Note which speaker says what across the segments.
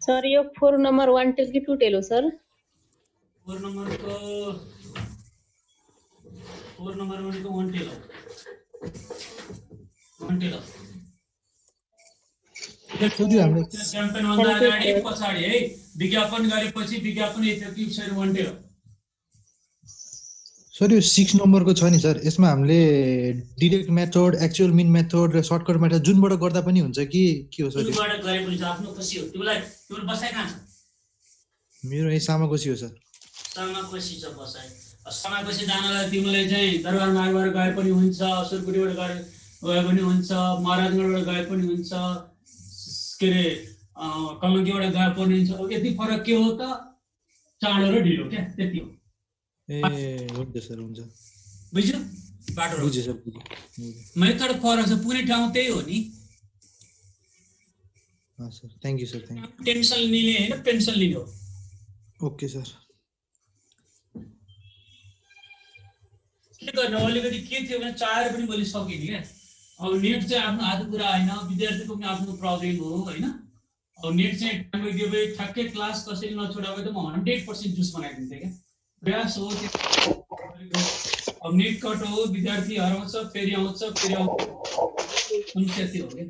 Speaker 1: Sir यो 4 number 1 tail कि 2 tail हो सर?
Speaker 2: 4 नम्बरको 1 टेल हो। 1 टेल हो। क्याम्पेन भन्दा अगाडि पछाडि है विज्ञापन गरेपछि विज्ञापन इफेक्टिभ छैन 1 टेल हो।
Speaker 3: सर यो 6 नम्बरको छ नि सर, यसमा हामीले direct method, actual mean method र सर्टकट मेथड जुनबाट गर्दा पनि हुन्छ कि के हो सर?
Speaker 2: जुनबाट गरे पनि आफ्नो खुसी हो। तिमीलाई बसाइ कहाँ छ?
Speaker 3: मेरो यही सामाकोशी हो सर।
Speaker 2: सामाकोशी छ बसाइ। सामाकोशी जानलाई तिमीलाई चाहिँ दरबार मार्गबाट गए पनि हुन्छ, सुरकुटीबाट गए पनि हुन्छ, महाराजगढबाट गए पनि हुन्छ, के अरे कलङ्कीबाट गए पनि हुन्छ। यति फरक के हो त? चाँडो र ढिलो क्या, त्यति हो।
Speaker 3: ए हुन्छ सर, हुन्छ।
Speaker 2: बुझ्यो? बाटो
Speaker 3: बुझेँ सर,
Speaker 2: मेथड फरक छ, पुरै ठाउँ त्यही हो नि।
Speaker 3: Sir thank you sir, thank you.
Speaker 2: Tension लिने होइन, पेन्सन लिने हो।
Speaker 3: Okay sir.
Speaker 2: के गर्नु अलिकति के थियो भने चाहेर पनि मैले सकिने क्या। अब नेट चाहिँ आफ्नो हातको कुरा होइन, विद्यार्थीको पनि आफ्नो प्रब्लम हो होइन। अब नेट चाहिँ टाइम दियो भए ठ्याक्कै क्लास कसैले नछोडा भए त म 100% जुस बनाइदिन्थेँ क्या। प्रयास हो। अब नेट कट हो, विद्यार्थी हराउँछ, फेरि आउँछ, समस्या त्यो हो क्या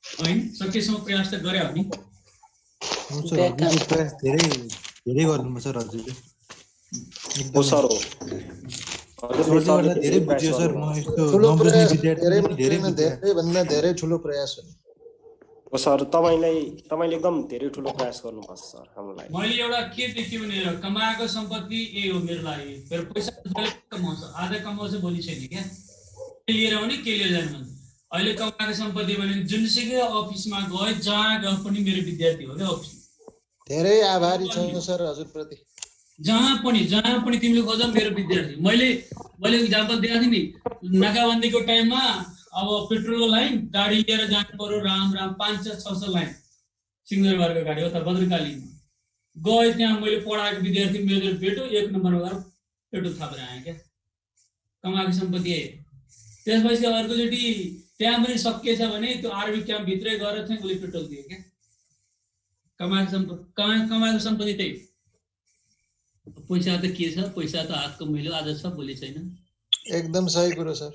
Speaker 2: होइन। सकेसम्म प्रयास त गरे हो नि।
Speaker 3: प्रयास धेरै गर्नु सर हजुरले।
Speaker 4: हो सर हो।
Speaker 3: हजुरले धेरै बुझ्यो सर, म यस्तो नबुझ्ने विद्यार्थी
Speaker 5: धेरै भन्दा धेरै ठुलो प्रयास हो नि।
Speaker 4: हो सर, तपाईले एकदम धेरै ठुलो प्रयास गर्नुभएको छ सर हाम्रो लागि।
Speaker 2: मैले एउटा के देखेँ भने कमाएको सम्पत्ति ए हो मेरो लागि। मेरो पैसा कमाउँछ, आधा कमाउँछ भोलि छैन क्या। के लिएर आउने के लिएर जानु भन्छ। अहिले कमाएको सम्पत्ति भने जुनसुकै अफिसमा गए जहाँ गए पनि मेरो विद्यार्थी हो क्या अफिसमा।
Speaker 5: धेरै आभारी छौँ सर हजुरप्रति।
Speaker 2: जहाँ पनि तिमीले खोज मेरो विद्यार्थी। मैले इक्जाम्पल दिएको थिएँ नि, नाकाबन्दीको टाइममा अब पेट्रोलको लाइन गाडी लिएर जानु पर्यो, राम 500-600 लाइन सिंहदरबारको गाडी हो त भद्रकालीमा गए। त्यहाँ मैले पढाएको विद्यार्थी मेरो भेटो 1 नम्बरमा गएर पेट्रोल थापेर आएँ क्या। कमाएको सम्पत्ति है। त्यसपछि अर्कोचोटि त्यहाँ पनि सकिएछ भने त्यो आर्मी क्याम्पभित्रै गएर चाहिँ उसले पेट्रोल दियो क्या। कमाएको सम्पत्ति त्यही। पैसा त के छ, पैसा त हातको मैलो, आज छ भोलि छैन।
Speaker 5: एकदम सही कुरो सर।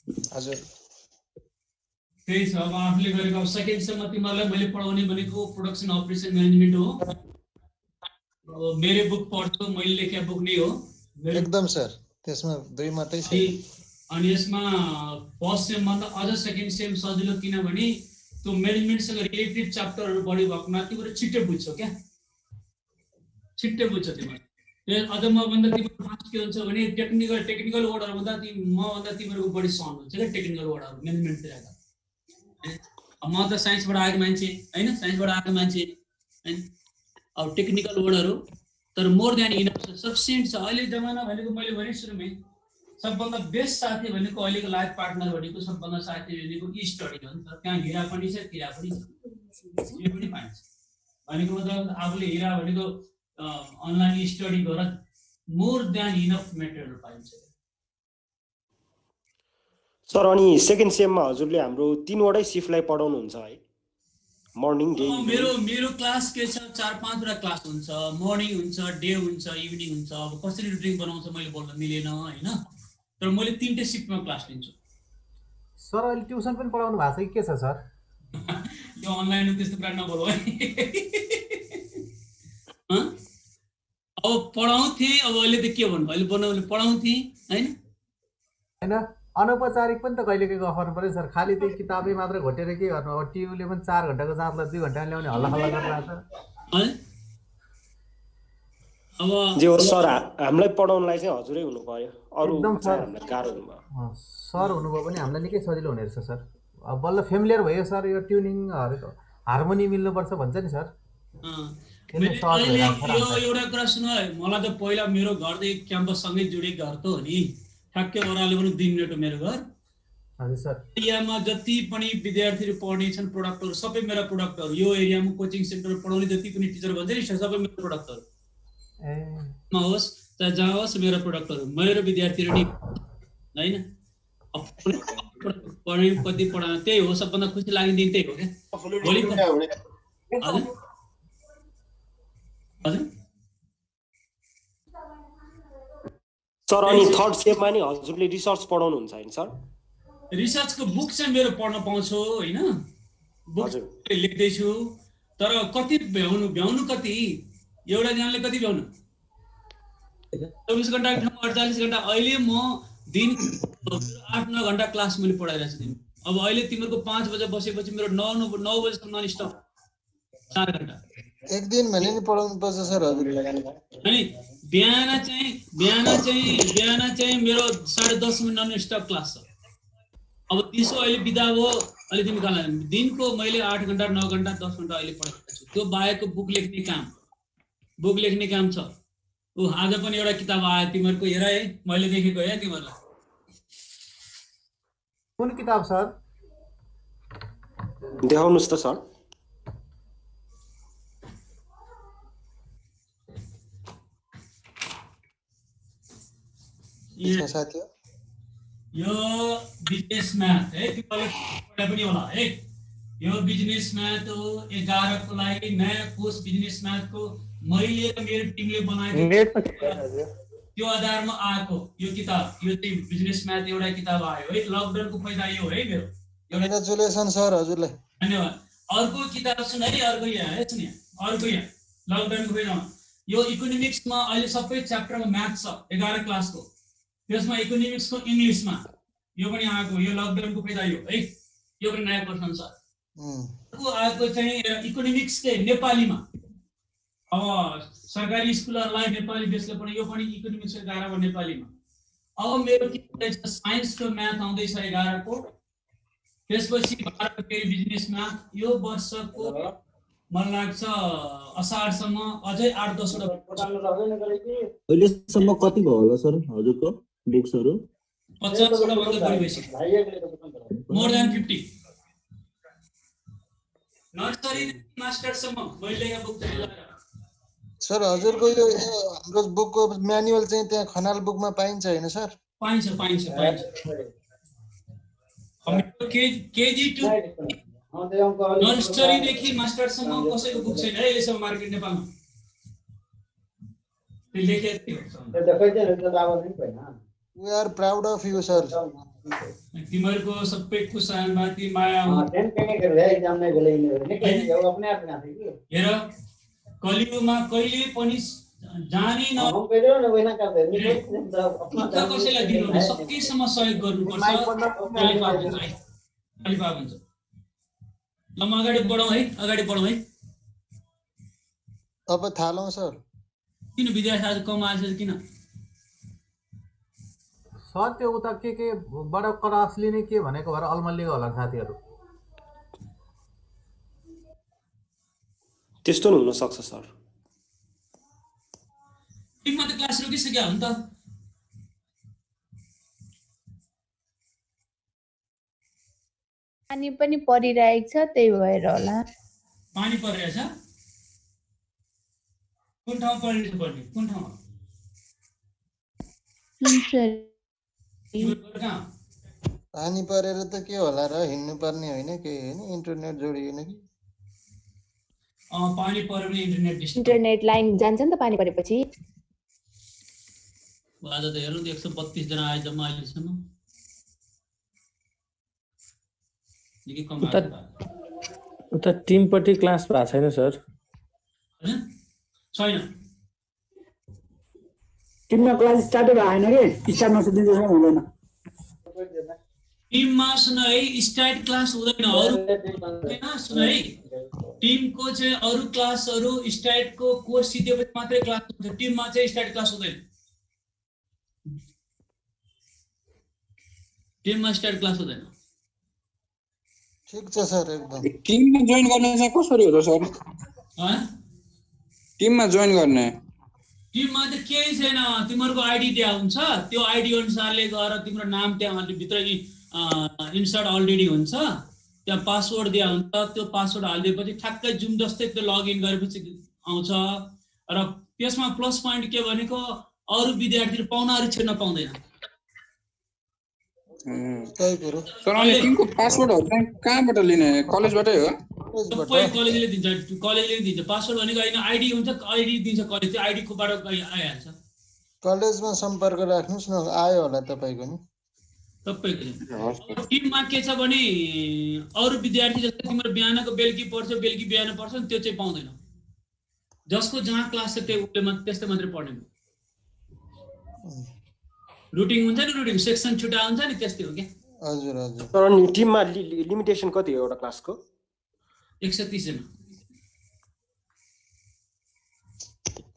Speaker 5: हजुर
Speaker 2: त्यही छ। अब आफूले गरेको अब सेकेन्डसम्म तिमीहरूलाई मैले पढाउने भनेको प्रोडक्सन अपरेसन म्यानेजमेन्ट हो। मेरो बुक पढ्छु, मैले लेखेको बुक नै हो
Speaker 5: एकदम सर। त्यसमा 2 मात्रै छ।
Speaker 2: अनि यसमा फर्स्ट सेम भन्दा अझ सेकेन्ड सेम सजिलो, किनभने त्यो म्यानेजमेन्टसँग रिलेटेड च्याप्टरहरू बढी भएको तिमीहरू छिट्टै बुझ्छौ क्या। छिट्टै बुझ्छ तिमीहरू। अझ म भन्दा तिमीहरू फास्ट के हुन्छ भने टेक्निकल वर्डहरू भन्दा म भन्दा तिमीहरूको बढी सहन हुन्छ क्या। टेक्निकल वर्डहरू म्यानेजमेन्टतिर म त साइन्सबाट आएको मान्छे होइन, साइन्सबाट आएको मान्छे होइन। अब टेक्निकल वर्डहरू तर मोर देन इनफ सफिसियन्ट छ। अहिले जमाना भनेको मैले भने सुरुमै सबभन्दा बेस्ट साथी भनेको अहिलेको लाइफ पार्टनर भनेको सबभन्दा साथी भनेको स्टडी हो नि त। त्यहाँ हिरा पनि छ, किरा पनि छ, जे पनि पाइन्छ भनेको मतलब आफूले हिरा भनेको अनलाइन स्टडी गर मोर देन इनफ मेटेरियल पाइन्छ
Speaker 4: सर। अनि सेकेन्ड सेममा हजुरले हाम्रो 3 वटै सिफ्टलाई पढाउनुहुन्छ है? मर्निङ डे
Speaker 2: मेरो क्लास के छ 4-5 वटा क्लास हुन्छ। मर्निङ हुन्छ, डे हुन्छ, इभिनिङ हुन्छ। अब कसरी रुटिन बनाउँछ मैले बोल्न मिलेन हैन, तर मैले 3टै सिफ्टमा क्लास लिन्छु।
Speaker 6: सर अहिले ट्युसन पनि पढाउनु भएको छ कि के छ सर?
Speaker 2: यो अनलाइन त्यस्तो कुरा नबोल है। अब पढाउँथे, अब अहिले त के भन्नु, अहिले बनाउने पढाउँथे हैन।
Speaker 6: अनौपचारिक पनि त कहिले कहिले अफर पर्यो सर। खालि त्यही किताबै मात्र घोटेर के गर्नु। अब टियुले पनि 4 घण्टाको जाँचलाई 2 घण्टा ल्याउने हल्ला गरिरहेछ।
Speaker 2: अब
Speaker 4: जे हो सर, हामीलाई पढाउनलाई चाहिँ हजुरै हुनु पर्यो, अरु चाहिँ हामीलाई गाह्रो हुनुभयो।
Speaker 6: सर हुनुभयो भने हामीलाई निकै सजिलो हुने रहेछ सर। अब बल्ल फेमिलियर भयो सर। यो ट्युनिङहरु हार्मोनी मिल्नुपर्छ भन्छ नि सर।
Speaker 2: यो एउटा कुरा सुन है, मलाई त पहिला मेरो घरदेखि क्याम्पस सँगै जोडिएको घर त हो नि। ठ्याक्कै ओह्रालो पनि 2 मिनेट हो मेरो घर।
Speaker 6: हजुर सर।
Speaker 2: एरियामा जति पनि विद्यार्थीहरू पढ्ने छन् प्रोडक्टहरू सबै मेरा प्रोडक्टहरू। यो एरियामा कोचिङ सेन्टर पढाउने जति पनि टिचर भन्छ नि सबै मेरो प्रोडक्टहरू। होस् त जहाँ होस् मेरो प्रोडक्टहरू, मेरो विद्यार्थीहरू नि हैन। पढ्ने कति पढाउने त्यही हो, सबभन्दा खुसी लाग्ने दिन त्यही हो क्या। भोलि हजुर हजुर
Speaker 4: सर अनि थर्ड सेममा नि हजुरले रिसर्च पढाउनुहुन्छ हैन सर?
Speaker 2: रिसर्चको बुक चाहिँ मेरो पढ्न पाउँछु होइन, बुक लेख्दैछु, तर कति भ्याउनु कति, एउटा जनाले कति भ्याउनु 24 घण्टा ठाउँमा 48 घण्टा। अहिले म दिन 8-9 घण्टा क्लास मैले पढाइरहेको छु दिन। अब अहिले तिमीहरूको 5 बजे बसेपछि मेरो 9 बजेसम्म नन स्टप 4 घण्टा
Speaker 5: एक दिन भने नि पढाउनु पर्छ सर हजुरले।
Speaker 2: अनि बिहान चाहिँ मेरो 10:30 नन स्टप क्लास छ। अब दिसो अहिले बिदा हो, अहिले दिन काल दिनको मैले 8 घण्टा 9 घण्टा 10 घण्टा अहिले पढाइरहेको छु। त्यो बाहेकको बुक लेख्ने काम छ। ऊ आज पनि एउटा किताब आयो तिमीहरूको, हेर है मैले लेखेको है तिमीहरूलाई।
Speaker 6: कुन किताब सर?
Speaker 4: देखाउनुस् त सर।
Speaker 5: साथी
Speaker 2: यो बिजनेस म्याथ है, तिमीहरूले पढाइ पनि होला है। यो बिजनेस म्याथ हो 11 को लागि नयाँ कोर्स बिजनेस म्याथको मैले र मेरो टिमले बनाएको त्यो आधारमा आएको यो किताब। यो चाहिँ बिजनेस म्याथ एउटा किताब आयो है। लकडाउनको फाइदा यो है मेरो।
Speaker 5: कङ्ग्रेचुलेसन सर हजुरलाई।
Speaker 2: धन्यवाद। अर्को किताब सुन है, अर्को यहाँ लकडाउनको फाइदामा यो इकोनोमिक्समा अहिले सबै च्याप्टरमा म्याथ छ 11 क्लासको, त्यसमा इकोनोमिक्सको इङ्ग्लिसमा यो पनि आएको। यो लकडाउनको फाइदा यो है, यो पनि नयाँ क्वेसन छ। अर्को आएको चाहिँ इकोनोमिक्सकै नेपालीमा, अब सरकारी स्कुलहरूलाई नेपाली बेसले पनि यो पनि इकोनोमिक्स 11 को नेपालीमा। अब मेरो के छ, साइन्सको म्याथ आउँदैछ 11 को, त्यसपछि 12 को फेरि बिजनेस म्याथ। यो वर्षको मलाई लाग्छ असारसम्म अझै 8-10 वटा
Speaker 7: अहिलेसम्म कति भयो होला सर हजुरको बुक्सहरू?
Speaker 2: 50 वटा भन्दा बढी भइसक्यो, मोर देन 50। नर्सरी मास्टरसम्म मैले लेखेको बुक चाहिँ
Speaker 5: सर हजुरको यो हाम्रो बुकको म्यानुअल चाहिँ त्यहाँ खनाल बुकमा पाइन्छ हैन सर?
Speaker 2: पाइन्छ। केजी टु नर्सरीदेखि मास्टरसम्म कसैको बुक छैन है अहिलेसम्म मार्केट नेपालमा।
Speaker 5: We are proud of you sir.
Speaker 2: तिमीहरूको सबैको सहमति माया हेर, कलियुगमा कहिले पनि जानी न कसैलाई दिनु सकेसम्म सहयोग गर्नुपर्छ। ल म अगाडि बढौँ है।
Speaker 5: अब थालौँ सर।
Speaker 2: किन विद्यार्थी आज कम आएछ किन?
Speaker 6: सर त्यो उता के बडा क्लास लिने के भनेको भएर अलमल्लिएको होला साथीहरू।
Speaker 4: त्यस्तो हुन सक्छ सर।
Speaker 2: टिममा त क्लास रोकिसक्यो हो नि त।
Speaker 1: पानी पनि परिरहेको छ त्यही भएर होला।
Speaker 2: पानी परिरहेछ? कुन ठाउँ परिरहेछ? कुन ठाउँमा?
Speaker 5: पानी परेर त के होला र, हिँड्नु पर्ने होइन के होइन, इन्टरनेट जोडिएन कि?
Speaker 2: पानी पऱ्यो भने
Speaker 1: इन्टरनेट लाइन जान्छ नि त पानी परेपछि।
Speaker 2: आज त हेर्नु 132 जना आए जम्मा अहिलेसम्म।
Speaker 8: उता टिमपट्टि क्लास भएको छैन सर?
Speaker 2: छैन,
Speaker 7: टिममा क्लास स्टार्ट भएन के, स्टार्ट नसिदिँदैछ हुँदैन।
Speaker 2: टिममा सुन है स्टार्ट क्लास हुँदैन। अरु सुन है, टिमको चाहिँ अरु क्लासहरु स्टार्टको कोर्स सिधेपछि मात्रै क्लास हुन्छ, टिममा चाहिँ स्टार्ट क्लास हुँदैन। टिममा स्टार्ट क्लास हुँदैन।
Speaker 5: ठीक छ सर एकदम।
Speaker 9: टिममा जोइन गर्ने चाहिँ कसरी हो त सर? टिममा जोइन गर्ने
Speaker 2: टिममा त केही छैन, तिमीहरुको आईडी दिया हुन्छ, त्यो आईडी अनुसारले गएर तिम्रो नाम त्यहाँ भित्र इन्सर्ट अलरेडी हुन्छ, त्यहाँ पासवर्ड दिया हुन्छ, त्यो पासवर्ड हालिदिएपछि ठ्याक्कै जुम जस्तै त्यो लगइन गरेपछि आउँछ। र त्यसमा प्लस प्वाइन्ट के भनेको अरु विद्यार्थीले पाउनहरु छिर्न पाउँदैन।
Speaker 5: त्यही कुरो
Speaker 9: सर अनि टिमको पासवर्डहरु चाहिँ कहाँबाट लिने कलेजबाटै हो
Speaker 2: सबै कलेजले दिन्छ पासवर्ड भनेको हैन आइडी हुन्छ आइडी दिन्छ कलेज त्यो आइडी कोबाट आइहाल्छ
Speaker 5: कलेजमा सम्पर्क राख्नुस् न आयो होला तपाईको नि
Speaker 2: तपाईँको टिममा के छ भने अरु विद्यार्थी जस्तै तिम्रो बिहानको बेलुकी बिहान पढ्छ नि त्यो चाहिँ पाउँदैन जसको जहाँ क्लास छ त्यो उसले त्यस्तै मात्रै पढ्ने रुटिन हुन्छ नि रुटिन सेक्सन छुटा हुन्छ नि त्यस्तै हो क्या
Speaker 5: हजुर हजुर
Speaker 4: तर नि टिममा लिमिटेसन कति हो एउटा क्लासको
Speaker 2: 130 जना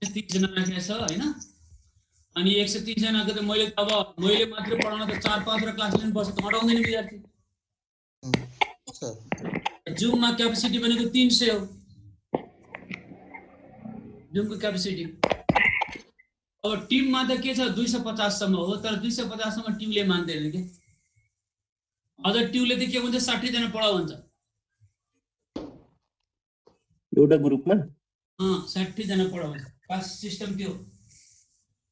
Speaker 2: 130 जना राखेको छ हैन अनि 130 जनाको त मैले मात्र पढाउन त 4-5 र क्लास लिनुपर्छ त अटाउँदैन विद्यार्थी जुममा क्यापेसिटी भनेको 300 हो जुमको क्यापेसिटी अब टिममा त के छ 250 सम्म हो तर 250 सम्म टिमले मान्दैन के अझ टिमले त के भन्छ 60 जना पढाउ भन्छ
Speaker 8: एउटा ग्रुपमा
Speaker 2: 60 जना पढाउ भन्छ क्लास सिस्टम त्यो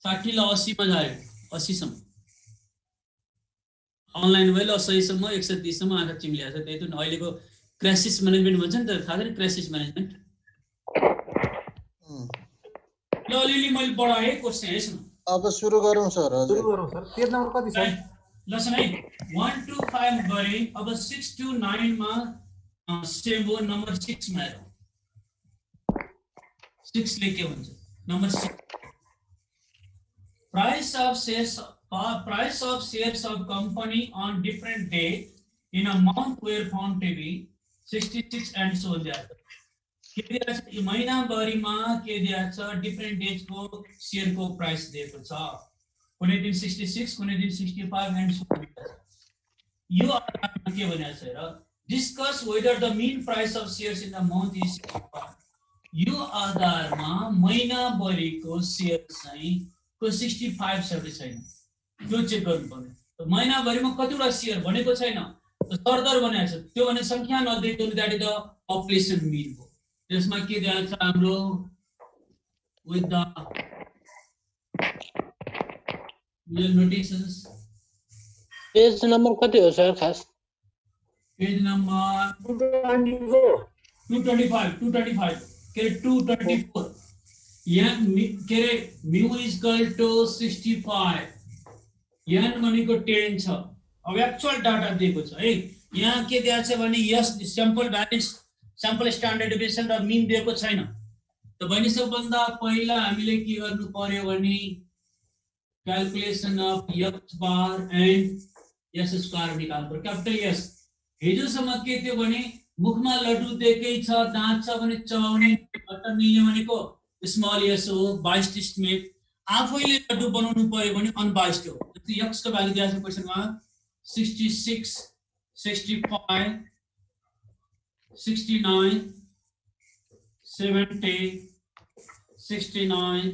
Speaker 2: 60 ला 80 मा जायो 80 सम्म अनलाइन भयो 80 सम्म 130 सम्म आधा टिमले आछ त्यही त अहिलेको क्राइसिस म्यानेजमेन्ट भन्छ नि त थाहा छ नि क्राइसिस म्यानेजमेन्ट ल अलिअलि मैले पढाएँ क्वेसन हेर्नु
Speaker 5: अब सुरु गरौँ सर हजुर
Speaker 6: सुरु गरौँ सर पेज नम्बर कति छ
Speaker 2: लसन है 1 to 5 गरे अब 6 to 9 मा सेम हो नम्बर 6 मा हेरौँ 6 ले के हुन्छ number 6 price of shares of company on different day in a month were found to be 66 and so on के दिया छ महिना भरिमा के दिया छ डिफरेंट डेज को शेयर को प्राइस दिएको छ कुनै दिन 66 कुनै दिन 65 एन्ड सो यो आधारमा के भनेको छ र discuss whether the mean price of shares in the month is यो आधारमा महिना भरिको शेयर चाहिँ को 65 छ कि छैन त्यो चेक गर्नु पर्यो महिना भरिमा कतिवटा शेयर भनेको छैन सरदर भनेको छ त्यो भने संख्या नदिएको दैट इज द पपुलेसन मीन हो त्यसमा के दिएको छ हाम्रो with the notations
Speaker 8: page number कति हो सर खास
Speaker 2: पेज नम्बर 225 के 224 यहाँ के रे म्यू इज इक्वल टु 65 यहाँ भनेको 10 छ अब एक्चुअल डाटा दिएको छ है यहाँ के दिएको छ भने यस स्याम्पल भ्यालिड्स स्याम्पल स्ट्यान्डर्ड डेभिएसन र मीन दिएको छैन त भने सबभन्दा पहिला हामीले के गर्नु पर्यो भने calculation of x bar and s square निकाल्नु पर्यो क्यापिटल S हिजोसम्म के थियो भने मुखमा लड्डु दिएकै छ दाँत छ भने चबाउने बटन मिल्ने भनेको स्मल s हो बाइस्ड स्टेटमेन्ट आफैले लड्डु बनाउनु पर्यो भने अनबाइस्ड हो x को भ्यालु दिएको छ क्वेशनमा 66 65 69 70 69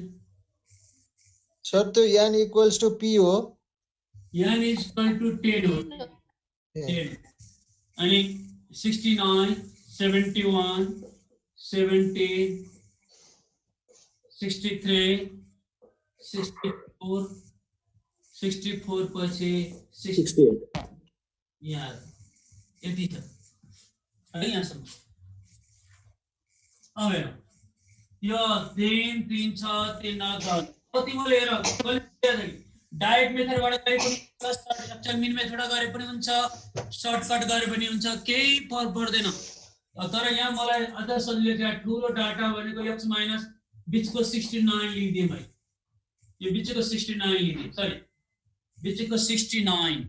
Speaker 5: सर तो n इक्वल्स टु p हो
Speaker 2: n is equal to 10 हो 10 अनि 69 71 70 63 64 64 पछि 68 यहाँ यति छ है यहाँसम्म अब हेरौँ यो 3 3 6 3 9 कति मैले हेर डाइरेक्ट मेथडबाट गरे पनि स्ट्रक्चर मिन मेथडबाट गरे पनि हुन्छ सर्टकट गरे पनि हुन्छ केही फरक पर्दैन तर यहाँ मलाई अझ सजिलो थियो ठुलो डाटा भनेको x माइनस बिचको 69 लिदिए मैले यो बिचको 69 लिदिए सरी बिचको 69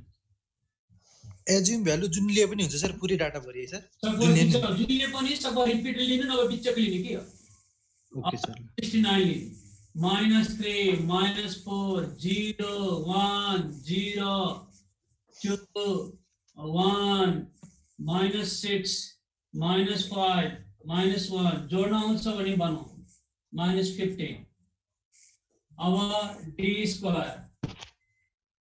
Speaker 3: एज्युम भ्यालु जुन लिए पनि हुन्छ सर पुरै डाटा भरि है सर
Speaker 2: जुनले पनि सब रिपिट लिनु नभए बिचको लिने के हो
Speaker 3: ओके सर
Speaker 2: 69 लिने -3 -4 0 1 0 2 1 -6 -5 -1 जोड्न आउँछ भने बनाऊ -15 अब d स्क्वायर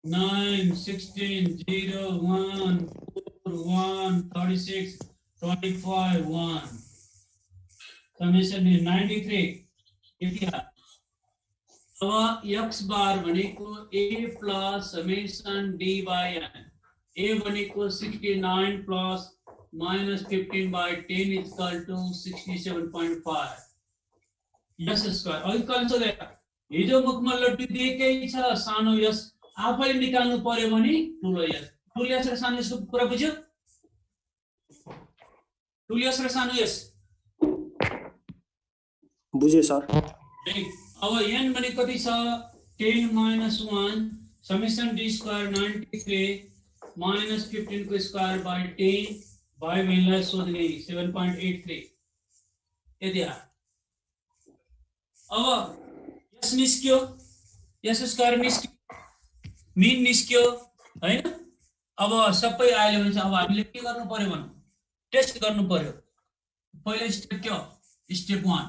Speaker 2: 9 16 0 1 4 1 36 25 1 समेसन 93 इतिहास अब x बार भनेको a plus summation d by n A भनेको 69 plus minus 15 by 10 is equal to 67.5. Yes square अघि कहिले सोधेको हिजो मुखमा लड्डु दिएकै छ सानो यस आफैले निकाल्नु पर्यो भने ठुलो यस र सानो यसको कुरा बुझ्यो ठुलो यस र सानो यस
Speaker 4: बुझे सर
Speaker 2: अब n भनेको कति छ 10 minus 1 summation d square 93 minus 15 को स्क्वायर by 10 by मिललाई सोध्ने 7.83 यदि अब यस निस्क्यो यस स्क्वायर निस्क्यो मिन निस्क्यो हैन अब सबै आइले भने अब हामीले के गर्नु पर्यो भन्नु टेस्ट गर्नु पर्यो पहिलो स्टेप के हो step 1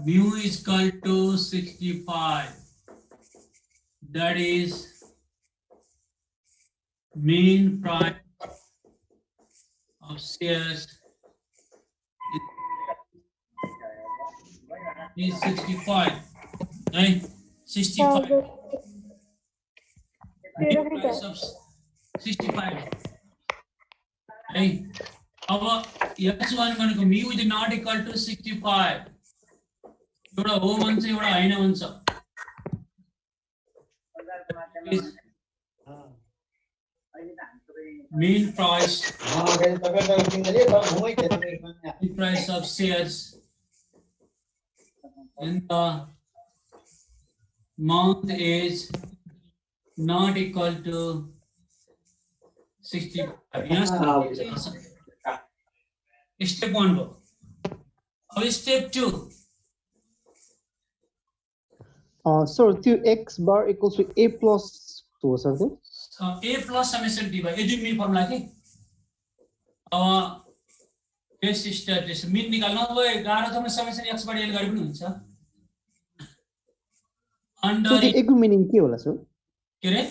Speaker 2: mu is equal to 65 that is mean price of shares is 65 right 65 price of 65 right अब यस वन भनेको mu is not equal to 65 एउटा हो भन्छ एउटा हैन भन्छ mean price of shares in the month is not equal to 65 yes step 1 go अब step 2
Speaker 10: sir त्यो x bar equals to a plus हो सर त्यो
Speaker 2: a plus summation d by assume mean formula के अब base स्ट्याटिस mean निकाल्न अब गाह्रो छ भने समेसन x बाट l गरे पनि हुन्छ अन्डर
Speaker 10: a को मिनिङ के होला सर
Speaker 2: के रे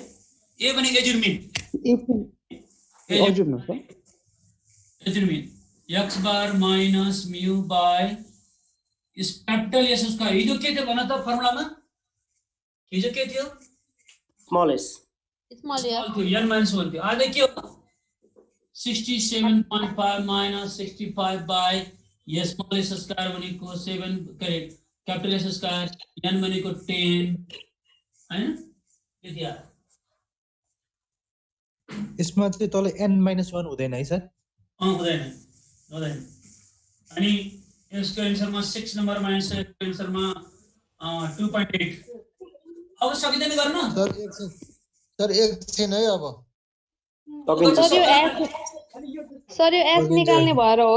Speaker 2: a भने एजुम मिन
Speaker 10: एजुम न sir
Speaker 2: assume mean x bar minus mu by is capital s उसका हिजो के थियो भन त फर्मुलामा हिजो के थियो
Speaker 4: small s
Speaker 1: small
Speaker 2: n minus 1 थियो आज के हो 67.5 minus 65 by s small s square भनेको 7 correct capital s square n भनेको 10 हैन यति आयो
Speaker 3: यसमा चाहिँ तल n-1 हुँदैन है सर
Speaker 2: हुँदैन अनि यसको आन्सरमा 6 नम्बर माइनस आन्सरमा 2.8 अब सकिदैन गर्न
Speaker 5: सर एकछिन है अब
Speaker 1: सर यो एस निकाल्ने भएर हो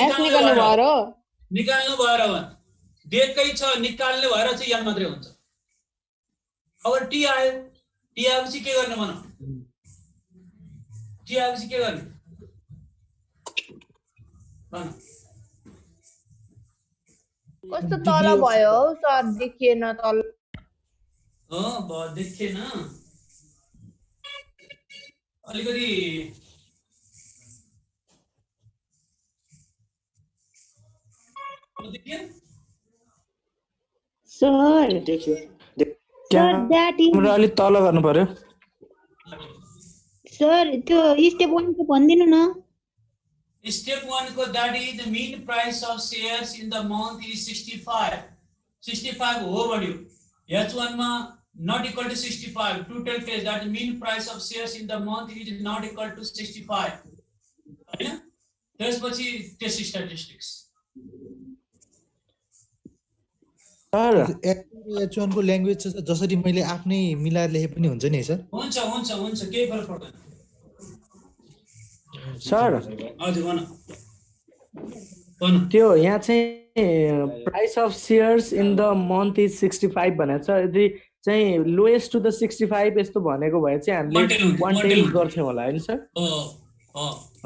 Speaker 1: एस निकाल्ने भएर हो
Speaker 2: निकाल्नु भएर हो दिएकै छ निकाल्ने भएर चाहिँ यहाँ मात्रै हुन्छ अब टी आयो टी आएपछि के गर्ने भन टी आएपछि के गर्ने भन
Speaker 1: कस्तो तल भयो हौ सर देखिएन तल
Speaker 2: हो ब देखेन अलिकति देखिए
Speaker 10: सर
Speaker 4: देखियो
Speaker 8: हाम्रो अलि तल गर्नु पर्यो
Speaker 10: सर त्यो स्टेप 1 को भन्दिनु न
Speaker 2: Step 1 को that is the mean price of shares in the month is 65 हो बढ्यो H1 मा not equal to 65 to tell case that the mean price of shares in the month is not equal to 65 हैन त्यसपछि test statistics
Speaker 8: sir
Speaker 3: H1 को language चाहिँ जसरी मैले आफ्नै मिलाएर लेखे पनि हुन्छ नि सर
Speaker 2: हुन्छ केही फरक पर्दैन
Speaker 8: सर
Speaker 2: हजुर भन
Speaker 8: त्यो यहाँ चाहिँ price of shares in the month is 65 भनेको छ यदि चाहिँ लोएस्ट टु द 65 यस्तो भनेको भए चाहिँ हामीले वन टेल गर्थ्यौं होला हैन सर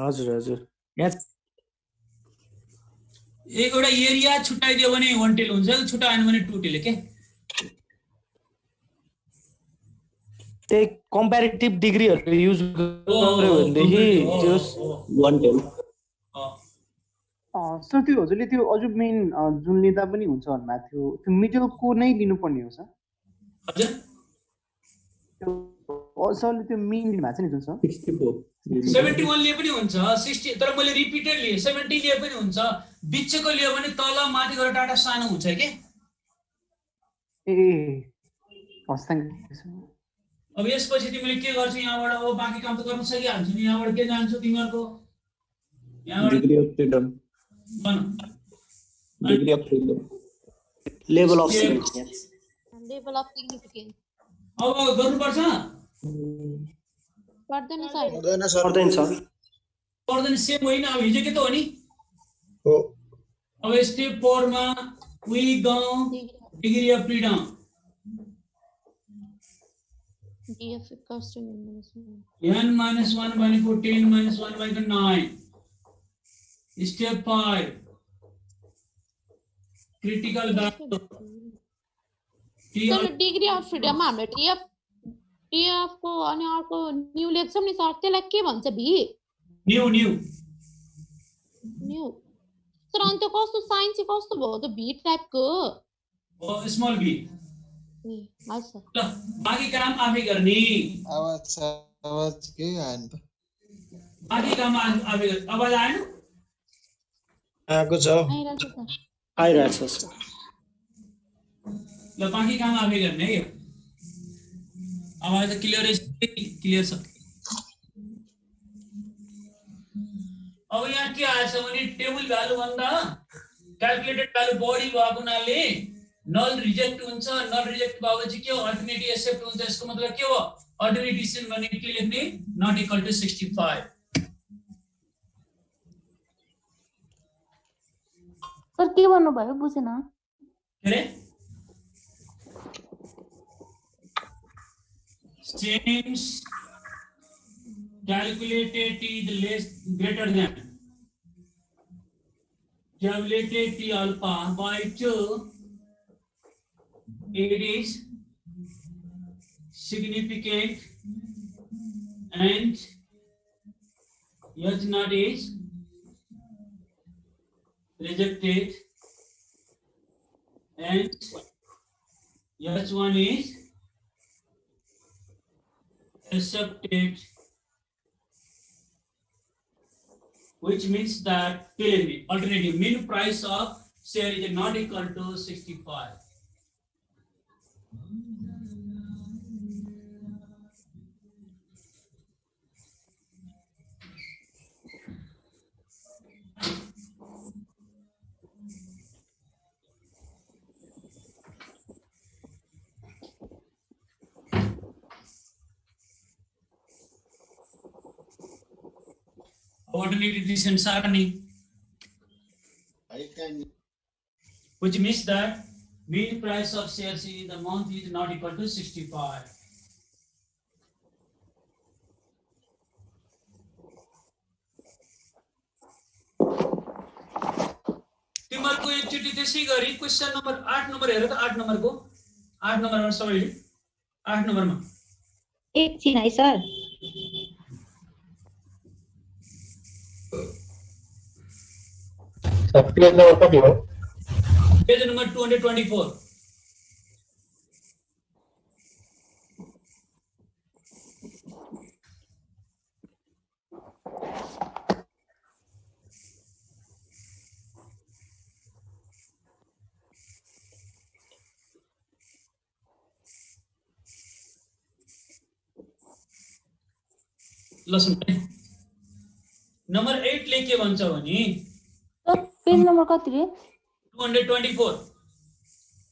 Speaker 8: हजुर यहाँ
Speaker 2: एउटा एरिया छुटाइदियो भने वन टेल हुन्छ छुटाएन भने टु टेल के
Speaker 8: त्यही कम्प्यारेटिभ डिग्रीहरु युज गर्यो भनेदेखि जस वन टेल
Speaker 10: सर त्यो हजुरले त्यो अझ मेन जुन लिँदा पनि हुन्छ भन्नुभएको थियो त्यो मिडलको नै लिनुपर्ने हो सर
Speaker 2: हजुर
Speaker 10: सरले त्यो मिन लिनु भएको छ नि जुन सर
Speaker 2: 71 लिए पनि हुन्छ 60 तर मैले रिपिटेड लिए 70 लिए पनि हुन्छ बिचको लियो भने तल माथि गएर डाटा सानो हुन्छ के
Speaker 10: ए हस् थ्यांक यू
Speaker 2: अब यसपछि तिमीले के गर्छौ यहाँबाट अब बाँकी काम त गर्न सकिहाल्छु नि यहाँबाट के जान्छौ तिमीहरुको यहाँबाट
Speaker 8: डिग्री अफ फ्रीडम
Speaker 2: भन
Speaker 8: degree of freedom
Speaker 4: level of significance
Speaker 1: level of significance
Speaker 2: अब गर्नुपर्छ
Speaker 1: पर्दैन सर
Speaker 4: पर्दैन सर
Speaker 2: पर्दैन सेम होइन अब हिजो के त हो नि
Speaker 5: हो
Speaker 2: अब स्टेप 4 मा we go degree of freedom
Speaker 1: df equals to n
Speaker 2: minus 1 by 4 10 minus 1 by 9 step 5 critical value
Speaker 1: sir degree of freedom मा हाम्रो टीएफ को अनि अर्को न्यू लेख्छौं नि सर त्यसलाई के भन्छ भी
Speaker 2: न्यू
Speaker 1: सर अन्त कस्तो साइन चाहिँ कस्तो भयो त भी टाइप को
Speaker 2: स्मल भी
Speaker 1: हजुर
Speaker 2: ल बाकी काम आफै गर्ने
Speaker 5: आवाज के आएन त
Speaker 2: बाकी काम आफै गर्ने आवाज आएन
Speaker 5: आएको छ
Speaker 4: आइरहेछ
Speaker 2: ल बाकी काम आफै गर्ने है आवाज त क्लियर छ अब यहाँ के आएछ भने टेबल भ्यालु भन्दा क्याल्कुलेटेड भ्यालु बढी भएको हुनाले नल रिजेक्ट हुन्छ नल रिजेक्ट भएपछि के हो अल्टरनेटिभ एक्सेप्ट हुन्छ यसको मतलब के हो अल्टरनेटिभ डिसिजन भने के लेख्ने नट इक्वल टु 65
Speaker 1: सर के भन्नु भयो बुझेन
Speaker 2: के रे James calculated T is less greater than calculated T alpha by 2 it is significant and H naught is rejected and H1 is accepted, which means that alternative mean price of share is not equal to 65. Alternative decision sarani, which means that mean price of shares in the month is not equal to 65. तिमीहरुको एकचोटी त्यसै गरी question number 8 number हेर त 8 नम्बरको 8 नम्बरमा सबैले 8 नम्बरमा
Speaker 1: एकछिन है सर
Speaker 11: पेज नंबर कति हो
Speaker 2: पेज नंबर 224 लसन नंबर 8 ले के भन्छ भने
Speaker 1: पेज नम्बर कति रे
Speaker 2: 224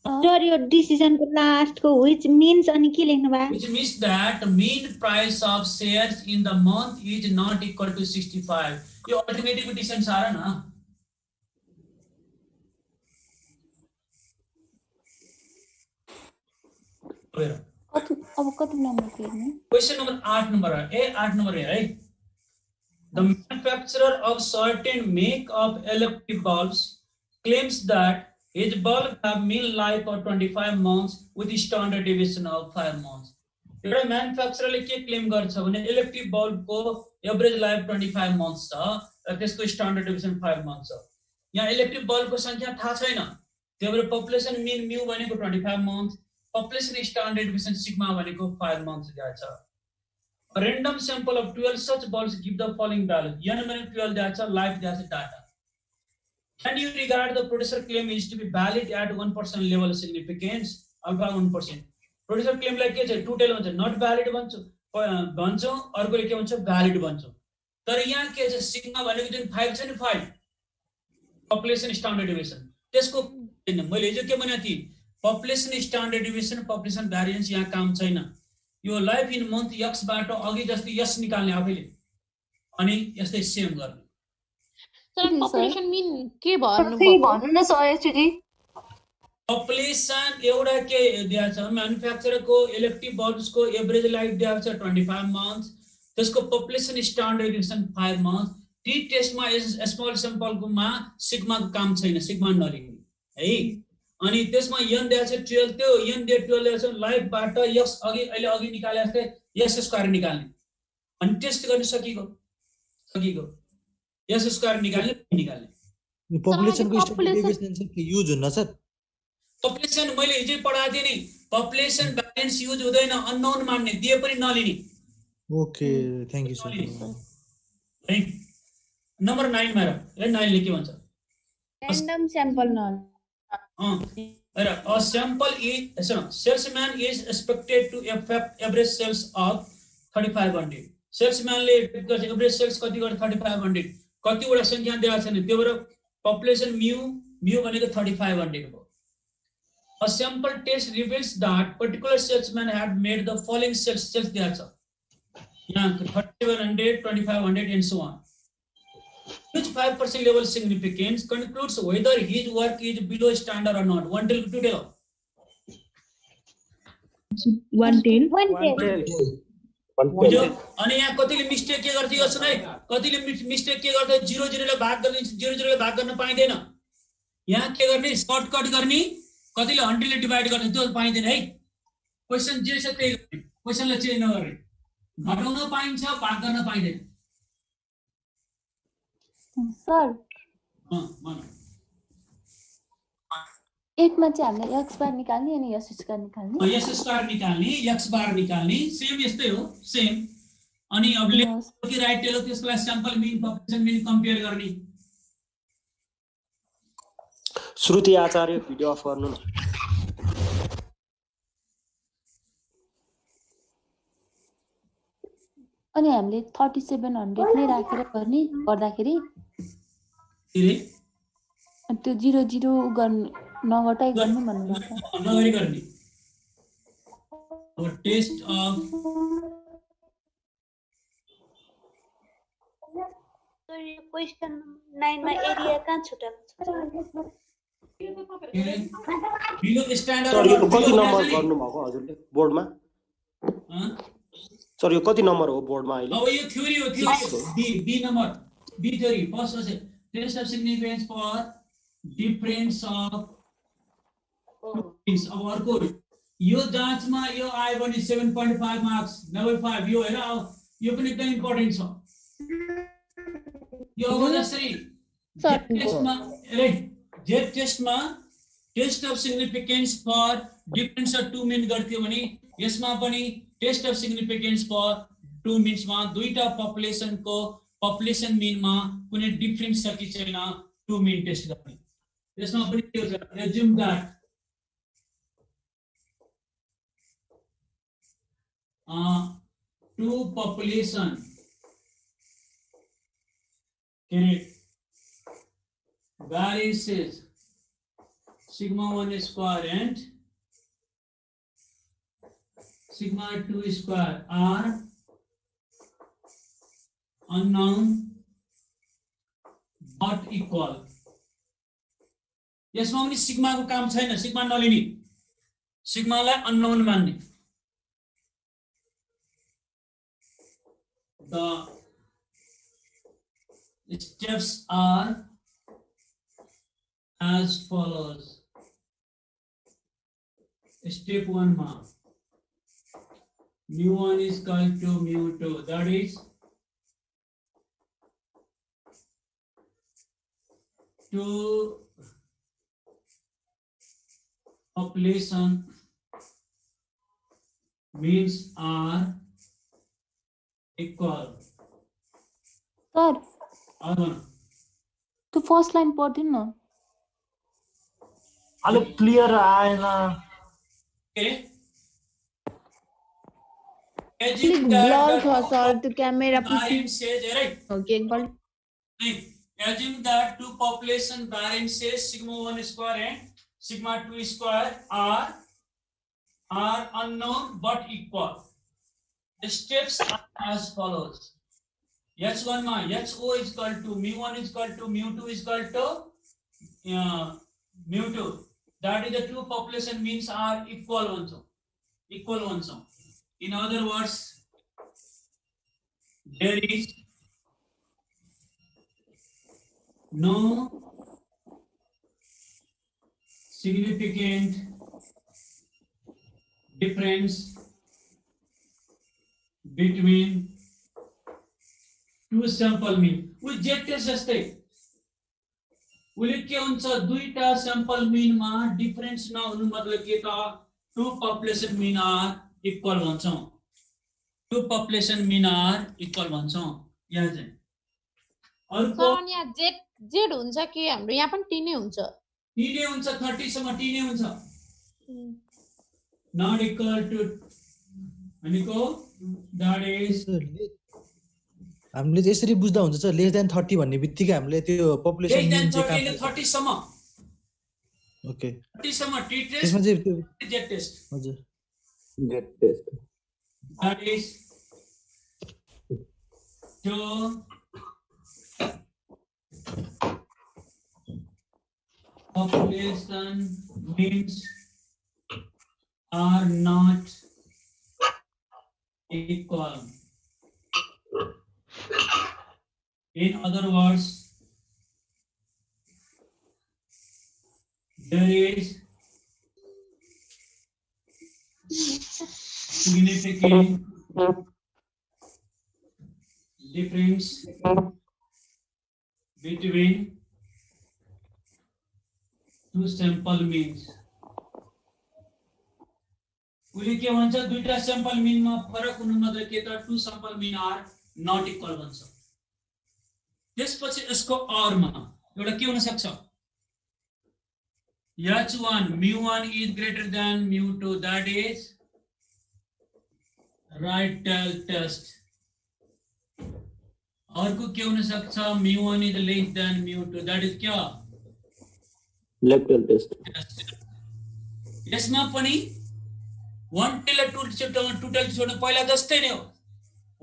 Speaker 1: सर यो डिसिजन को लास्ट को व्हिच मीन्स अनि के लेख्नु भयो
Speaker 2: which means that mean price of shares in the month is not equal to 65 यो अल्टरनेटिभ डिसिजन सारा न
Speaker 1: अब कति नम्बर हेर्नु
Speaker 2: क्वेशन नंबर 8 नंबर है 8 नंबर है The manufacturer of certain make of electric bulbs claims that his bulb have mean life of 25 months with standard deviation of 5 months. एउटा म्यानुफ्याक्चररले के क्लेम गर्छ भने इलेक्ट्रिक बल्बको एभरेज लाइफ 25 मन्थ्स छ र त्यसको standard deviation 5 months छ। यहाँ इलेक्ट्रिक बल्बको संख्या थाहा छैन। त्यही भएर पपुलेसन मिन म्यू भनेको 25 month, population standard deviation sigma भनेको 5 months दिएको छ. A random sample of 12 such balls give the following value. n भनेको 12 दिएको छ, life दिएको छ, data. Can you regard the producer claim is to be valid at 1% level of significance? Alpha 1%. Producer claim like के छ, टुटेल भन्छ, not valid भन्छौं, अर्कोले के भन्छ, valid भन्छौं. तर यहाँ के छ, सिग्मा भनेको जुन 5 छ नि, 5 population standard deviation त्यसको मैले हिजो के भनेको थिएँ, population standard deviation population variance यहाँ काम छैन. यो लाइफ इन मन्थ x बाट अघि जस्तै s निकाल्ने आफैले अनि यस्तै सेम गर्ने.
Speaker 1: सर पपुलेसन मिन के भन्नु
Speaker 11: न सर एक्चुअली
Speaker 2: पपुलेसन एउटा के दिएको छ, म्यानुफ्याक्चररको इलेक्टिभ बल्ब्सको एभरेज लाइफ दिएको छ 25 मन्थ्स, त्यसको population standard deviation 5 months. T टेस्टमा स्मल स्याम्पलकोमा सिग्माको काम छैन, सिग्मा नलिने है. अनि त्यसमा n दिएको छ 12, त्यो n दे 12 दिएको छ, लाइफबाट x अघि निकाले जस्तै s स्क्वायर निकाल्ने अनि टेस्ट गर्न सकिएको s स्क्वायर निकाल्ने.
Speaker 3: पपुलेसनको स्ट्यान्डर्ड डेभिएसन चाहिँ के युज हुन्न सर?
Speaker 2: पपुलेसन मैले हिजै पढाएको थिएँ नि, पपुलेसन भ्यारिएन्स युज हुँदैन, अननोन मान्ने, दिए पनि नलिने.
Speaker 3: Okay, thank you sir.
Speaker 2: है नम्बर 9 मा र 9 ले के भन्छ,
Speaker 11: random sample null.
Speaker 2: A sample is salesman is expected to affect average sales of 3500. Salesman ले average sales कति गर्छ 3500, कतिवटा संख्या दिएको छैन, त्यो भएर population mu भनेको 3500 हो. A sample test reveals that particular salesman had made the following sales दिएको छ यहाँ 3700, 2500 and so on. Which 5% level significance concludes whether his work is below standard or not? 1 till 2 tell.
Speaker 11: 1 till.
Speaker 2: अनि यहाँ कतिले mistake के गर्छ यो सुन है, कतिले मिस्टेक के गर्छ 0 ले भाग गर्ने, 0 ले भाग गर्न पाइदैन. यहाँ के गर्ने, सर्टकट गर्ने, कतिले 100 ले डिवाइड गर्ने, त्यो पाइदैन है. क्वेशन जे छ त्यही गर्ने, क्वेशनले चेन्ज नगर्ने. घटाउन पाइन्छ, भाग गर्न पाइदैन.
Speaker 11: सर
Speaker 2: भन.
Speaker 11: 8 मा चाहिँ हामीले x बार निकाल्ने अनि s स्क्वायर निकाल्ने.
Speaker 2: s स्क्वायर निकाल्ने, x बार निकाल्ने, सेम यस्तै हो, सेम. अनि अब लेफ्ट कि राइट टेल त्यसलाई sample mean population mean compare गर्ने.
Speaker 4: श्रुति आचार्य भिडियो अफ गर्नु न.
Speaker 11: अनि हामीले 3700 नै राखेर गर्दाखेरि त्यो 0 नगटाइ गर्नु भन्नुभएको छ.
Speaker 2: नगरी गर्ने. अब टेस्ट अफ
Speaker 11: क्वेशन 9 मा एरिया कहाँ छुटाएको छ?
Speaker 2: बिलो स्ट्यान्डर्ड
Speaker 4: सर यो कति नम्बर गर्नु भएको हजुरले बोर्डमा? सर यो कति नम्बर हो बोर्डमा अहिले?
Speaker 2: अब यो थ्योरी हो, theory B number, B theory first हो test of significance for difference of अब अर्को यो जाँचमा यो आयो भने 7.5 मार्क्स, लेभल 5 यो हैन, यो पनि एकदम इम्पोर्टेन्ट छ. यो अब जसरी जेट टेस्टमा test of significance for difference of 2 mean गर्थ्यो भने यसमा पनि टेस्ट अफ सिग्निफिकेन्स फर 2 मिन्समा दुईटा पपुलेसनको पपुलेसन मिनमा कुनै डिफरेन्स छ कि छैन 2 मिन टेस्ट गर्ने. यसमा पनि के हुन्छ, assume that two population variances sigma 1 square and sigma 2 square are unknown but equal. यसमा पनि सिग्मा को काम छैन, सिग्मा नलिने, सिग्मालाई अननोन मान्ने. The steps are as follows. Step 1 ma mu1 is equal to mu2, that is two population means are equal.
Speaker 12: Sir
Speaker 2: अब
Speaker 12: त्यो first line पढ्दिनु न
Speaker 8: अलिक क्लियर आएन
Speaker 12: अलिक ब्लर छ सर त्यो क्यामेरा पछि
Speaker 2: says right.
Speaker 12: ओके एकपल्ट
Speaker 2: Assume that two population variances sigma 1 square and sigma 2 square are unknown but equal. The steps are as follows. H1 ma HO is equal to mu1 is equal to mu2 is equal to mu2. That is the two population means are equal ones. In other words, there is no significant difference between two sample mean. We z test जस्तै उले के हुन्छ दुईटा sample mean मा difference नहुनु मतलब के त two population mean are equal भन्छौं. Two population mean are equal भन्छौं. यहाँ चाहिँ
Speaker 1: सर अनि यहाँ जेड हुन्छ कि हाम्रो यहाँ पनि टी नै हुन्छ
Speaker 2: 30 सम्म टी नै हुन्छ not equal to भनेको that is
Speaker 3: हामीले चाहिँ यसरी बुझ्दा हुन्छ सर लेस देन 30 भन्ने बित्तिकै हामीले त्यो पपुलेसन
Speaker 2: less than 30 सम्म
Speaker 3: ओके
Speaker 2: 30 सम्म टी टेस्ट
Speaker 3: त्यसमा चाहिँ त्यो
Speaker 2: जेड टेस्ट
Speaker 3: हजुर
Speaker 8: Z test
Speaker 2: that is to population means are not equal. In other words, there is significant difference between two sample means. उले के भन्छ दुईटा sample mean मा फरक हुनु मतलब के त two sample mean are not equal भन्छ. त्यसपछि यसको और मा एउटा के हुन सक्छ h1 mu1 is greater than mu2 that is right tail test. अर्को के हुन सक्छ mu1 is less than mu2 that is क्या
Speaker 8: लेफ्ट टेल टेस्ट
Speaker 2: यसमा पनि वन टेल र टू टेल छोड्नु पहिला जस्तै नै हो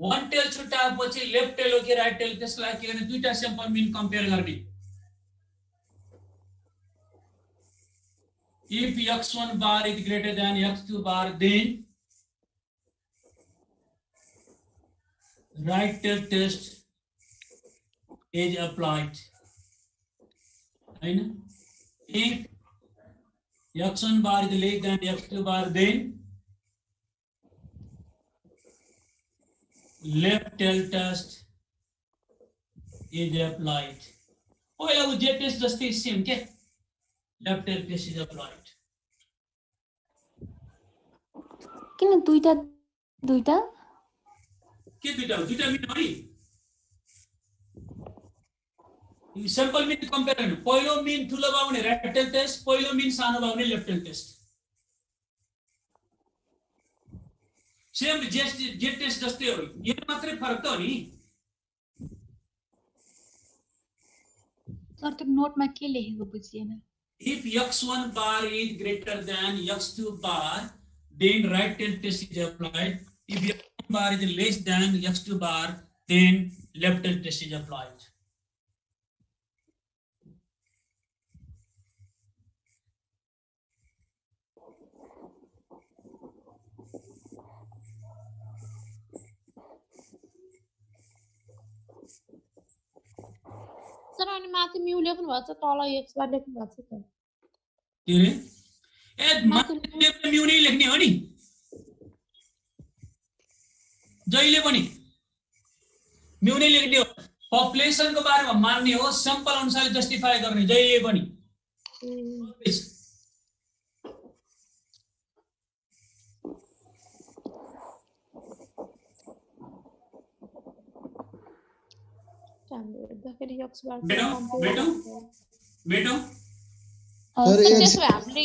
Speaker 2: वन टेल छुट्याएपछि लेफ्ट टेल हो कि राइट टेल त्यसलाई के गर्ने दुईटा सैंपल मिन कम्पेयर गर्ने if x1 bar is greater than x2 bar then right tail test is applied. Right? If x1 bar is less than x2 bar then left tail test is applied. पहिला वो Z test जस्तै same के left tail test is applied.
Speaker 12: किन दुईटा
Speaker 2: के दुईटा mean हो नि सैंपल मिन कम्पेयर गर्नु पहिलो मिन ठुलो भयो भने राइट टेल टेस्ट पहिलो मिन सानो भयो भने left tail test same Z test जस्तै हो यो मात्रै फरक त हो नि
Speaker 13: सर त्यो नोटमा के लेखेको बुझिएन
Speaker 2: if x1 bar is greater than x2 bar then right tail test is applied. If x1 bar is less than x2 bar then left tail test is applied.
Speaker 1: Sir अनि माथि म्यू लेख्नु भएको छ तल x बार लेख्नु भएको छ त
Speaker 2: के रे ए माथि म्यू नै लेख्ने हो नि जहिले पनि म्यू नै लेख्ने हो पपुलेसन को बारेमा मान्ने हो सैंपल अनुसारले जस्टिफाई गर्ने जहिले पनि
Speaker 1: हामीले हेर्दाखेरि x बार
Speaker 2: मेटो
Speaker 3: सर
Speaker 1: त्यसो भए हामीले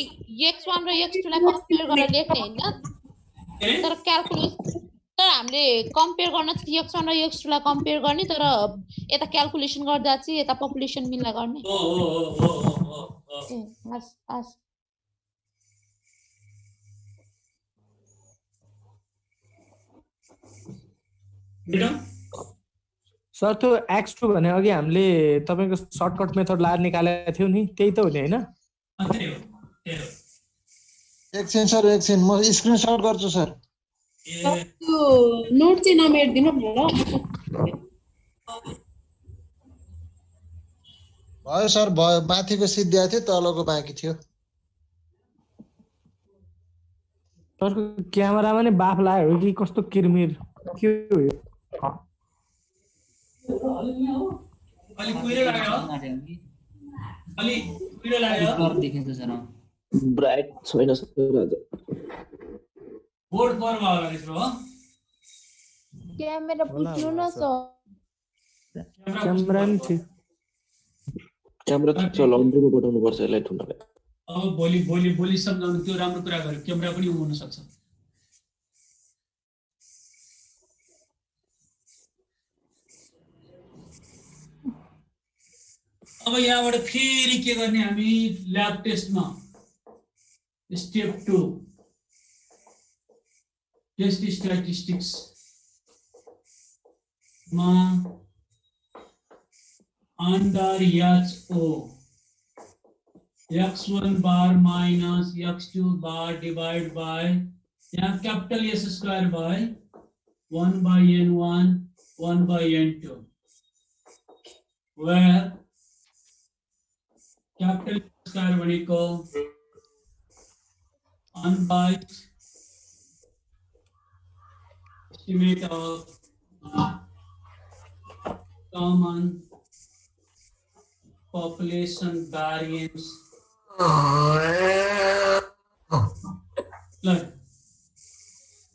Speaker 1: x1 र x2 लाई कम्पेयर गरेर लेख्ने हैन तर क्याल्कुलेसन तर हामीले कम्पेयर गर्न चाहिँ x1 र x2 लाई कम्पेयर गर्ने तर यता क्याल्कुलेसन गर्दा चाहिँ यता पपुलेसन मिला गर्ने हस्
Speaker 8: सर त्यो x2 भने अघि हामीले तपाईको सर्टकट मेथड लाएर निकालेको थियो नि त्यही त हो नि हैन
Speaker 5: एकछिन सर एकछिन म स्क्रिनशट गर्छु सर
Speaker 1: त्यो नोट चाहिँ नमेट्दिनु न
Speaker 5: भयो सर भयो माथिको सिद्ध्याएको थियो तलको बाँकी थियो
Speaker 8: सरको क्यामेरामा नै बाफ लाग्यो कि कस्तो किरमिर के हो यो
Speaker 2: अलि कुइरो लाग्यो
Speaker 14: देखिन्छ सर
Speaker 15: ब्राइट छैन सर आज
Speaker 2: बोर्ड पर होला यसो हो
Speaker 12: क्यामेरा पुच्नु न सर
Speaker 8: क्यामेरा नि थियो
Speaker 15: क्यामेरा त लन्ड्रीमा पठाउनु पर्छ यसलाई ठुन्नलाई
Speaker 2: अब भोलि सम्झाउनु त्यो राम्रो कुरा गर्यो क्यामेरा पनि हुन सक्छ अब यहाँबाट फेरि के गर्ने हामी ल्याब टेस्टमा स्टेप 2 टेस्ट स्ट्याटिस्टिक्स मा under HO x1 bar minus x2 bar divide by यहाँ capital S square by 1 by n1 1 by n2 where capital square भनेको 1 by estimate of common population variance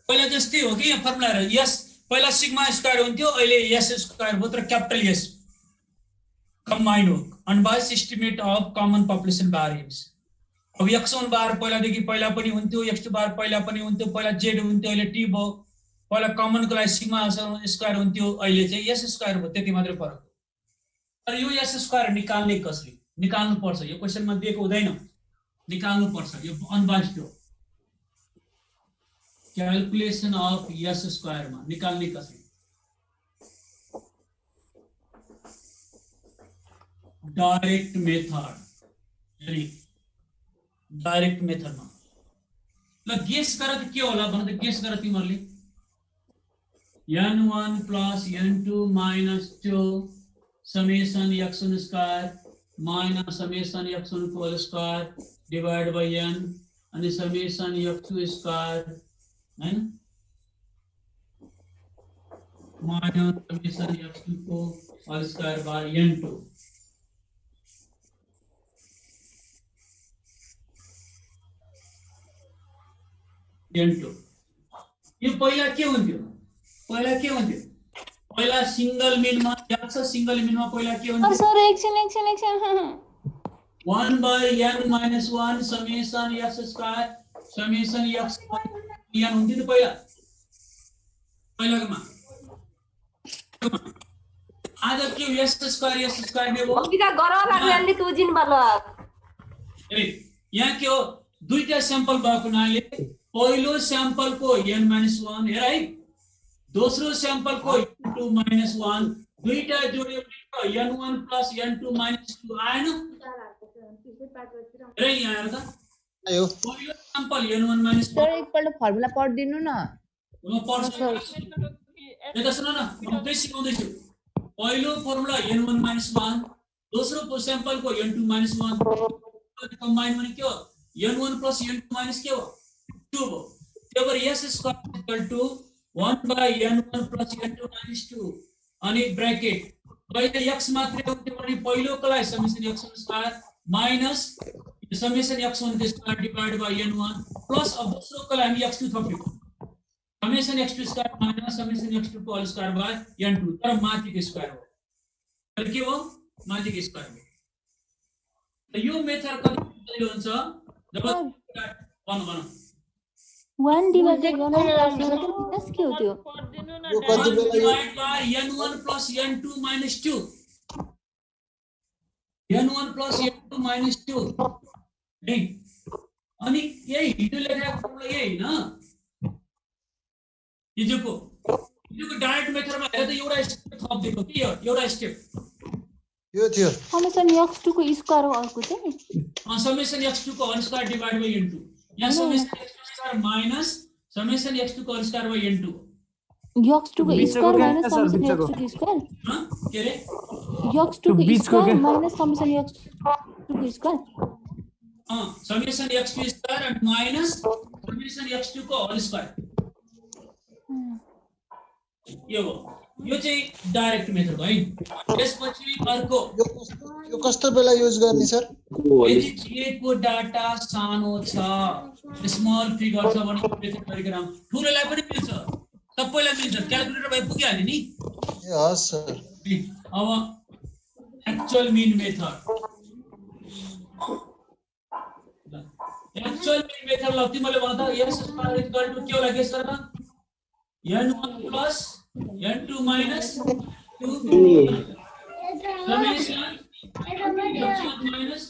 Speaker 2: पहिला जस्तै हो कि यहाँ फर्मुला यस पहिला सिग्मा स्क्वायर हुन्थ्यो अहिले एस स्क्वायर भयो तर क्यापिटल एस कम्बाइन हो unbiased estimate of common population variance अब x1 बार पहिलादेखि पहिला पनि हुन्थ्यो x2 बार पहिला पनि हुन्थ्यो पहिला z हुन्थ्यो अहिले t भयो पहिला कमनको लागि सिग्मा स्क्वायर हुन्थ्यो अहिले चाहिँ एस स्क्वायर भयो त्यति मात्रै फरक तर यो एस स्क्वायर निकाल्ने कसरी निकाल्नु पर्छ यो क्वेशनमा दिएको हुँदैन निकाल्नु पर्छ यो अनबाइस्ड हो क्याल्कुलेसन अफ एस स्क्वायर मा निकाल्ने कसरी डाइरेक्ट मेथडमा ल गेस गर त के होला भने त गेस गर तिमीहरुले n1 plus n2 minus 2 summation x1 square minus summation x1 whole square divided by n and summation x2 square and minus summation x2 whole square by n2 n2 यो पहिला के हुन्थ्यो पहिला सिंगल मिनमा याद छ सिंगल मिनमा पहिला के हुन्थ्यो
Speaker 12: सर एकछिन
Speaker 2: 1 by n minus 1 summation x square summation x n हुन्थ्यो नि पहिलाकोमा आज के s square ने हो
Speaker 16: बिका गर लाग्ने तु जिन बल
Speaker 2: ए यहाँ के हो दुईटा स्याम्पल भएको नाले पहिलो स्याम्पल को n minus 1 हेर है दोस्रो स्याम्पल को n2 minus 1 दुईटा जोड्यो n1 plus n2 minus 2 आएन हेर यहाँ हेर त आयो पहिलो स्याम्पल n1 minus 1
Speaker 12: सर एकपल्ट फर्मुला पढिदिनु न
Speaker 2: म पढ्छु यता सुन न म त्यही सिकाउँदै छु पहिलो फर्मुला n1 minus 1 दोस्रो स्याम्पल को n2 minus 1 कम्बाइन भने के हो n1 plus n2 minus के हो 2 हो त्यही भएर s square equal to 1 by n1 plus n2 minus 2 अनि ब्रैकेट पहिले x मात्रै हुन्थ्यो भने पहिलोको लागि summation x1 square minus summation x1 को square divide by n1 plus अब दोस्रोको लागि हामी x2 थप्यौ summation x2 square minus summation x2 को होल स्क्वायर बाइ n2 तर माथिको स्क्वायर हो के हो माथिको स्क्वायर हो। यो मेथड कति सजिलो हुन्छ जब भन
Speaker 13: 1 डिभाइडेड गर्न माइनस के हो त्यो?
Speaker 5: यो कति बेला यो
Speaker 2: divide by n1 plus n2 minus 2 n1 plus n2 minus 2 अनि यही हिजो लेखेको फर्मुला यही हैन हिजोको डाइरेक्ट मेथडमा हेर्दा त एउटा स्टेप थप दिएको के हो एउटा स्टेप
Speaker 5: यो थियो
Speaker 13: समेसन x2 को स्क्वायर हो अर्को चाहिँ
Speaker 2: समेसन x2 को whole square divide by n2 यहाँ summation x2 square minus summation x2 को whole square by n2
Speaker 13: x2 को स्क्वायर माइनस समेसन x2 को स्क्वायर
Speaker 2: के रे
Speaker 13: x2 को स्क्वायर माइनस समेसन x2 को square
Speaker 2: summation x2 square and minus summation x2 को whole square यो चाहिँ डाइरेक्ट मेथड हो है। त्यसपछि अर्को
Speaker 5: यो कस्तो बेला युज गर्ने सर?
Speaker 2: यदि दिएको डाटा सानो छ स्मल फिगर छ भने मेथड गरेको राम्रो ठुलोलाई पनि मिल्छ सबैलाई मिल्छ क्याल्कुलेटर भए पुगिहाल्यो नि।
Speaker 5: ए हस् सर।
Speaker 2: अब एक्चुअल मिन मेथड ल तिमीले भन त s स्क्वायर इक्वल टु के होला गेस गर त n1 plus n2 minus 2 summation minus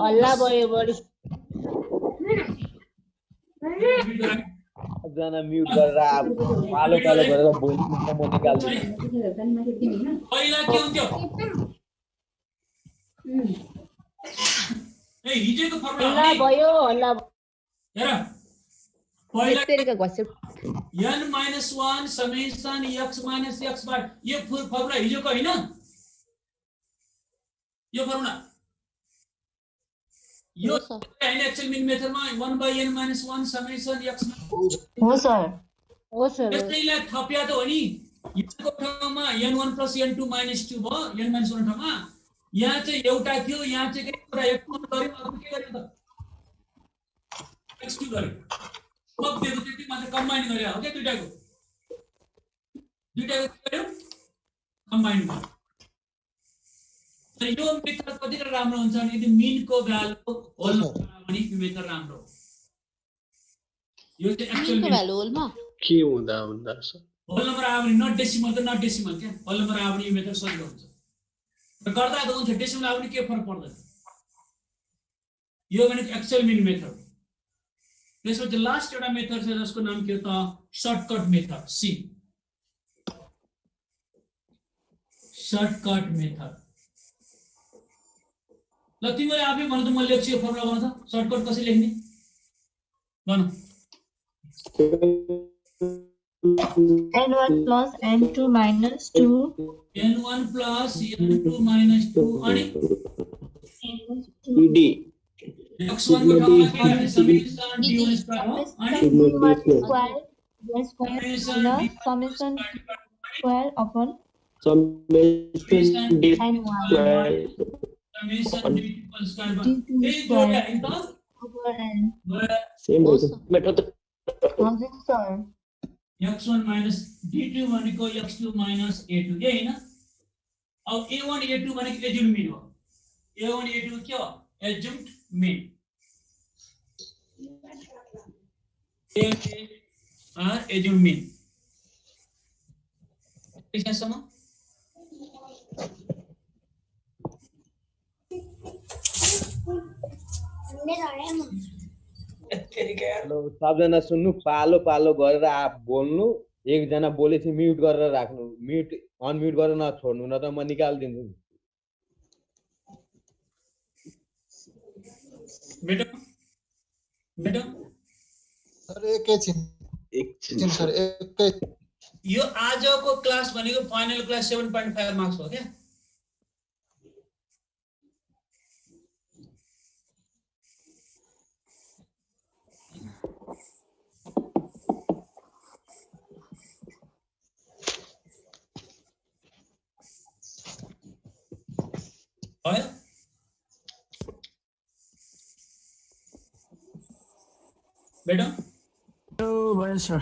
Speaker 12: हल्ला भयो बढी
Speaker 15: जना म्युट गरेर पालो पालो गरेर बोल्नु म निकाल्छु।
Speaker 2: पहिला के हुन्थ्यो ए हिजोको फर्मुला
Speaker 12: हल्ला भयो हल्ला
Speaker 2: हेर पहिला
Speaker 12: तेरीका घस्यो
Speaker 2: n minus 1 summation x minus x bar यो फर्मुला हिजोको हैन यो फर्मुला यो हैन एक्चुअल मिन मेथडमा 1 by n minus 1 summation x
Speaker 12: हो सर
Speaker 2: त्यसैले थप्या त हो नि यसको ठाउँमा n1 plus n2 minus 2 भयो n minus 1 ठाउँमा यहाँ चाहिँ एउटा थियो यहाँ चाहिँ के कुरा x1 गर्यो अब के गर्यो त x2 गर्यो सब दिएको त्यति मात्र कम्बाइन गरे हो के दुईटाको के गर्यो कम्बाइन गर्यो। यो मेथड कति राम्रो हुन्छ भने यदि मिन को भ्यालु होल भने यो मेथड राम्रो हो। यो चाहिँ एक्चुअल
Speaker 1: मिन को भ्यालु होलमा
Speaker 15: के हुँदा सर
Speaker 2: होल नम्बर आयो भने नट डेसिमल त नट डेसिमल के होल नम्बर आयो भने यो मेथड सजिलो हुन्छ र गर्दा त हुन्छ डेसिमल आयो भने के फरक पर्दैन यो भने एक्चुअल मिन मेथड। त्यसपछि लास्ट एउटा मेथड छ जसको नाम के हो त shortcut method C shortcut method. ल तिमीले आफै भन त म लेख्छु यो फर्मुला भन त सर्टकट कसरी लेख्ने भन
Speaker 17: n1 plus n2 minus 2
Speaker 2: n1 plus n2 minus 2 अनि
Speaker 15: d
Speaker 2: x1 को ठाउँमा के गर्ने समेसन d1 स्क्वायर हो अनि
Speaker 17: summation square upon
Speaker 15: summation d square
Speaker 2: summation d2 square त्यही जोड्या है त
Speaker 15: सेम हो मेथड
Speaker 17: हजुर सर
Speaker 2: x1 minus d2 भनेको x2 minus a2 के हैन। अब a1 a2 भनेको एज्युम मिन हो a1 a2 के हो एज्युम्ड मिन एज्युम मिन यसमा
Speaker 15: हेलो सबजना सुन्नु पालो पालो गरेर आप बोल्नु एकजना बोलेपछि म्युट गरेर राख्नु म्युट अनम्युट गरेर नछोड्नु न त म निकाल्दिन्छु।
Speaker 2: बेटा
Speaker 5: सर एकैछिन सर एकै
Speaker 2: यो आजको क्लास भनेको फाइनल क्लास 7.5 मार्क्स हो क्या। भयो बेटा
Speaker 8: भयो सर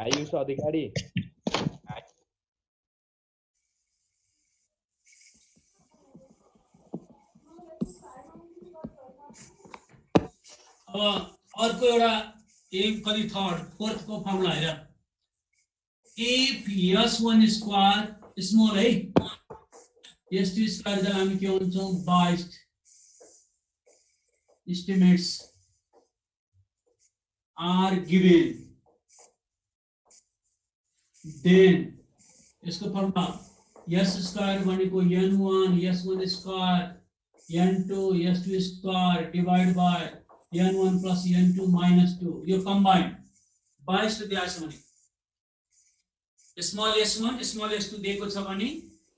Speaker 15: आयुष अधिकारी
Speaker 2: अब अर्को एउटा एक कति थर्ड फोर्थ को फर्मुला हेर if s1 square स्मल है s2 स्क्वायर जब हामी के भन्छौं biased estimates are given then यसको फर्मुला s स्क्वायर भनेको n1 s1 square n2 s2 square divide by n1 plus n2 minus 2 यो कम्बाइन्ड 22 दिएको छ भने स्मल s1 स्मल s2 दिएको छ भने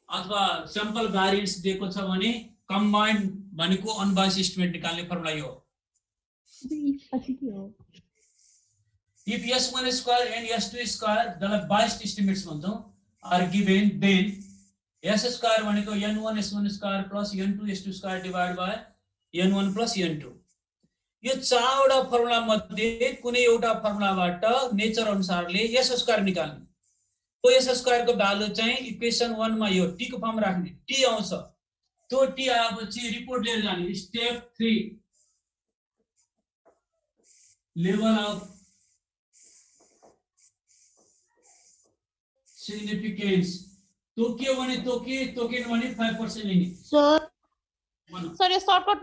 Speaker 2: अथवा सैंपल भेरिएन्स दिएको छ भने कम्बाइन्ड भनेको अनबायस्ड एस्टिमेट निकाल्ने फर्मुला यो हो if s1 square and s2 square जसलाई बायस्ड एस्टिमेट्स भन्छौं are given then s square भनेको n1 s1 square plus n2 s2 square divide by n1 plus n2 यो चारवटा फर्मुला मध्ये कुनै एउटा फर्मुलाबाट नेचर अनुसारले s स्क्वायर निकाल्ने तो s स्क्वायर को भ्यालु चाहिँ इक्वेसन 1 मा यो t को फर्म राख्ने t आउँछ त्यो t आएपछि रिपोर्ट लिएर जाने स्टेप 3 लेभल अफ सिग्निफिकेन्स तो के भने तो के भने 5% लिने
Speaker 1: सर यो सर्टकट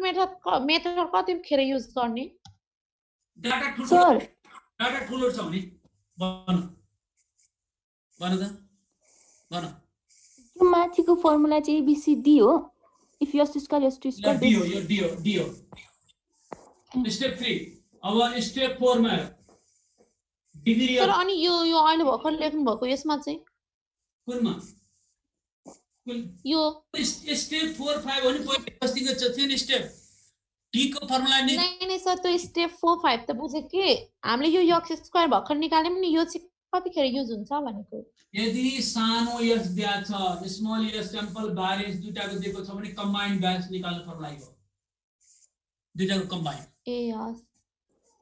Speaker 1: मेथड कतिखेर युज गर्ने
Speaker 2: डाटा ठुलो छ भने भन त
Speaker 13: यो माथिको फर्मुला चाहिँ ABCD हो if s square s2 square
Speaker 2: D हो स्टेप 3 अब स्टेप 4 मा डिग्री
Speaker 1: सर अनि यो अहिले भर्खर लेख्नु भएको यसमा चाहिँ
Speaker 2: कुनमा
Speaker 1: यो
Speaker 2: स्टेप 4 5 भने पहिले अस्तिको थियो नि स्टेप टी को फर्मुला नि
Speaker 1: नहीं सर त्यो स्टेप 4 5 त बुझे के हामीले यो x स्क्वायर भर्खर निकाल्यौं नि यो चाहिँ कतिखेर युज हुन्छ भनेको
Speaker 2: यदि सानो s दिया छ स्मल s सैंपल भेरिएन्स दुईटाको दिएको छ भने कम्बाइन्ड भेरिएन्स निकाल्ने फर्मुला हो दुईटाको कम्बाइन्ड
Speaker 1: ए यस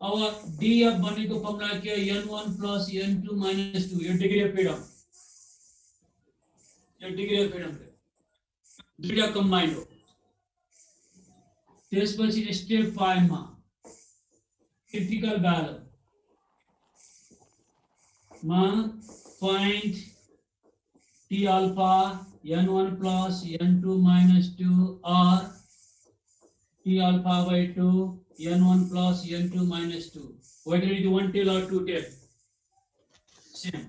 Speaker 2: अब df भनेको फर्मुला के n1 plus n2 minus 2 यो डिग्री अफ फ्रीडम दुईटा कम्बाइन्ड हो त्यसपछि स्टेप 5 मा क्रिटिकल भ्यालु मा find t alpha n1 plus n2 minus 2 or t alpha by 2 n1 plus n2 minus 2 whether it is 1 tail or 2 tail same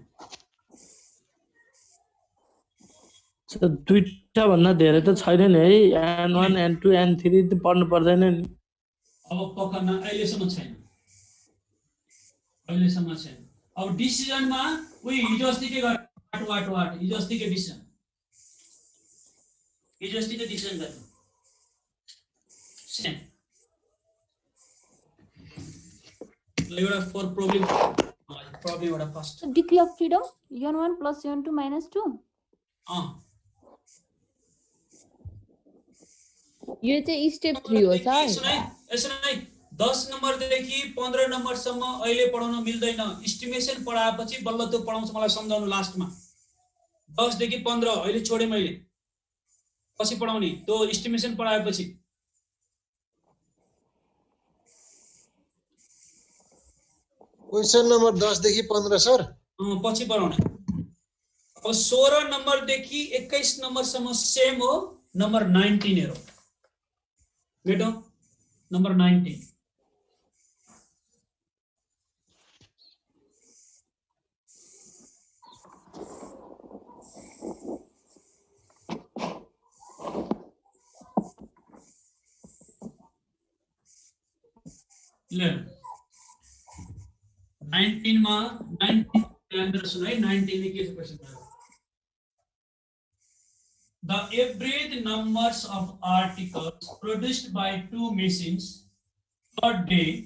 Speaker 8: So दुईटा भन्दा धेरै त छैन नि है n1 n2 n3 त पढ्नु पर्दैन नि
Speaker 2: अब पक्का न अहिलेसम्म छैन अब डिसिजन मा उही हिजो अस्ति के गरे वाट हिजो अस्ति के डिसिजन गर्नु सेम एउटा फर प्रब्लम एउटा first
Speaker 13: degree of freedom n1 plus n2 minus 2
Speaker 1: यो चाहिँ स्टेप 3 हो सर
Speaker 2: यसै 10 नम्बर देखि 15 नम्बर सम्म अहिले पढाउन मिल्दैन एस्टिमेसन पढाएपछि बल्ल त्यो पढाउँछ मलाई सम्झाउनु लास्टमा 10 देखि 15 अहिले छोडे मैले पछि पढाउने त्यो एस्टिमेसन पढाएपछि
Speaker 5: क्वेशन नम्बर 10 देखि 15 सर
Speaker 2: पछि पढाउने अब 16 नम्बर देखि 21 नम्बर सम्म सेम हो नम्बर 19 हेरौं बेटो नंबर 19 ले 19 मा 19 अंदर सुनाई 19 में कैसे क्वेश्चन था The average numbers of articles produced by two machines per day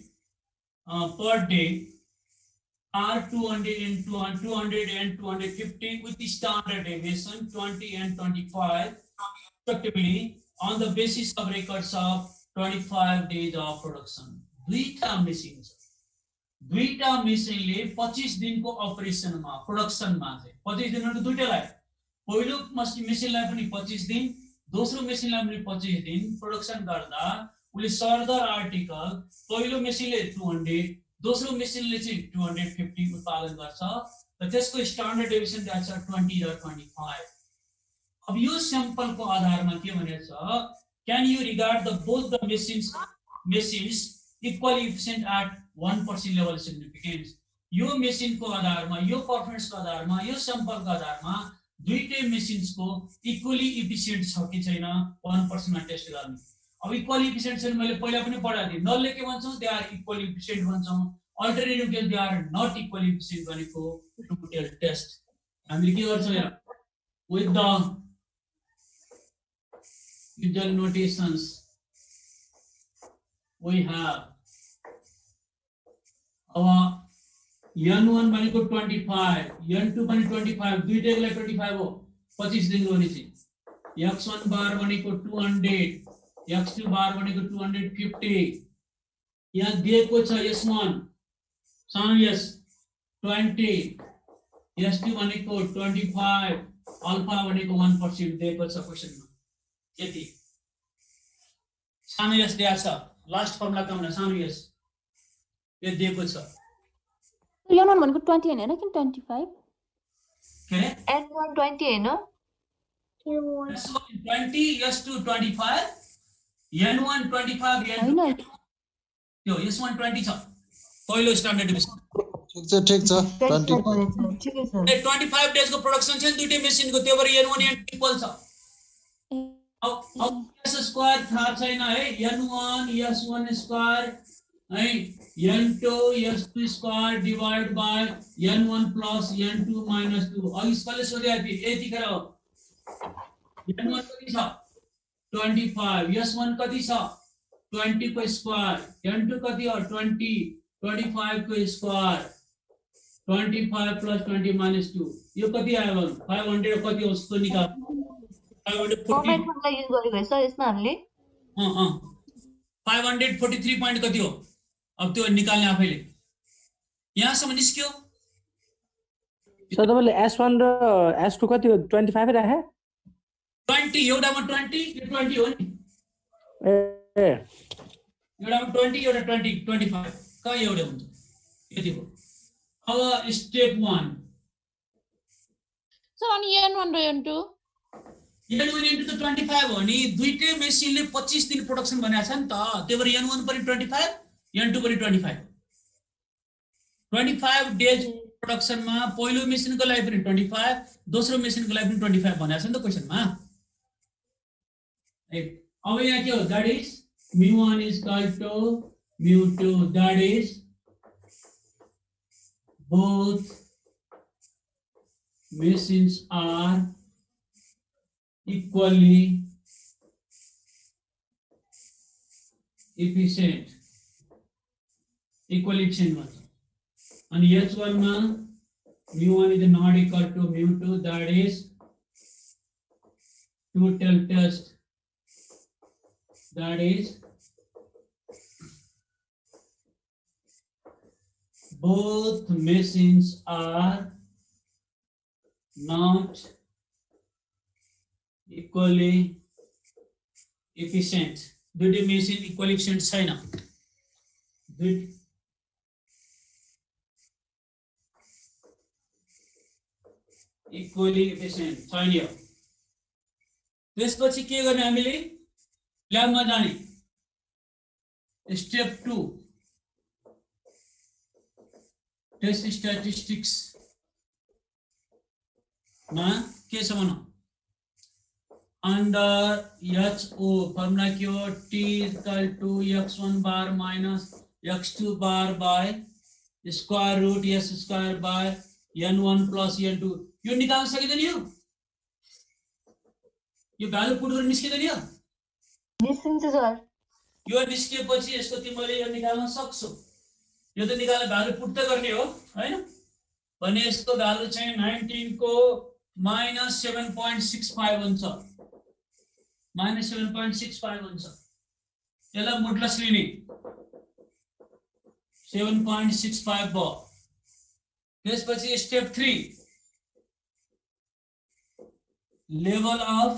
Speaker 2: are 200 and 250 with the standard deviation 20 and 25 respectively on the basis of records of 25 days of production. दुईटा machines दुईटा मेसिनले 25 दिनको अपरेसनमा प्रोडक्सनमा चाहिँ 25 दिन मतलब दुईटालाई पहिलो मेसिनलाई पनि 25 दिन दोस्रो मेसिनलाई पनि 25 दिन प्रोडक्सन गर्दा उले सर्दर आर्टिकल पहिलो मेसिनले 200 दोस्रो मेसिनले चाहिँ 250 उत्पादन गर्छ र त्यसको स्ट्यान्डर्ड डेभिएसन दिएको छ 20 र 25। अब यो स्याम्पलको आधारमा के भनेको छ can you regard the both the machines equally efficient at 1% level significance यो मेसिनको आधारमा यो पर्फर्मेन्सको आधारमा यो स्याम्पलको आधारमा दुईटै मेसिन्सको इक्वली इफिसिएन्ट छ कि छैन 1% मा टेस्ट गर्ने। अब इक्वली इफिसिएन्ट छैन मैले पहिला पनि पढाएको थिएँ नलले के भन्छौं दे आर इक्वली इफिसिएन्ट भन्छौं alternative case they are not equally efficient भनेको टोटल टेस्ट हामीले के गर्छौं यहाँ with the usual notations we have our n1 भनेको 25 n2 पनि 25 दुईटैलाई 25 हो 25 दिन गर्ने चाहिँ x1 बार भनेको 200 x2 बार भनेको 250 यहाँ दिएको छ s1 सानो s 20 s2 भनेको 25 अल्फा भनेको 1% दिएको छ क्वेशनमा यति सानो s दिएको छ लास्ट फर्मुला काममा सानो s यो दिएको छ
Speaker 13: n1 भनेको 20 हैन किन 25
Speaker 2: के
Speaker 17: n1 20 हैन
Speaker 2: s1 20 s2 25 n1 25 n2 यो s1 20 छ पहिलो स्ट्यान्डर्ड डेभिएसन
Speaker 5: ठीक छ 20
Speaker 17: ठिकै छ
Speaker 2: 25 डेज को प्रोडक्सन छ दुईटै मेसिन को त्यो भएर n1 n2 इक्वल छ अब s स्क्वायर थाहा छैन है n1 s1 स्क्वायर है n2 s2 square divide by n1 plus n2 minus 2 अब यसले सोधे यतिखेर हो n1 कति छ 25 s1 कति छ 20 को स्क्वायर n2 कति हो 20 25 को स्क्वायर 25 plus 20 minus 2 यो कति आयो 500 कति हो उसको निकाल 540
Speaker 17: फर्मेट फर्मुला युज गरेको है सर यसमा हामीले
Speaker 2: 543 पॉइंट कति हो अब त्यो निकाल्ने आफैले यहाँसम्म निस्क्यो
Speaker 8: सर तपाईले s1 र s2 कति हो 25 राखे
Speaker 2: 20 एउटामा 20 यो 20 हो नि
Speaker 8: ए
Speaker 2: एउटामा 20 एउटा 20 25 कहाँ एउटै हुन्छ यति हो अब स्टेप 1
Speaker 1: सर अनि n1 र n2
Speaker 2: n1 त 25 हो नि दुईटै मेसिनले 25 दिन प्रोडक्सन भनेको छ नि त त्यो भएर n1 पनि 25 n2 पनि 25 डेज प्रोडक्सनमा पहिलो मेसिनको लागि पनि 25 दोस्रो मेसिनको लागि पनि 25 भनेको छ नि त क्वेशनमा अब यहाँ के हो that is mu1 is equal to mu2 that is both machines are equally efficient and h1 ma mu1 is not equal to mu2 that is total test that is both machines are not equally efficient. दुईटै machine equally एफिसिएन्ट छैन equally एफिसिएन्ट छैन यो त्यसपछि के गर्ने हामीले ल्याबमा जाने step 2 test statistics मा के छ भनौं under HO फर्मुला के हो T equal to x1 bar minus x2 bar by square root s square by n1 plus n2 यो निकाल्न सकिदैन यो भ्यालु पुट गर्न निस्किदैन यो
Speaker 17: निस्किन्छ सर
Speaker 2: यो निस्किएपछि यसको तिमीले यो निकाल्न सक्छौ यो त निकाल्न भ्यालु पुट त गर्ने हो हैन भने यसको भ्यालु चाहिँ 19 को -7.65 हुन्छ -7.65 हुन्छ यसलाई मोडलस लिने 7.65 भयो। त्यसपछि step 3 level of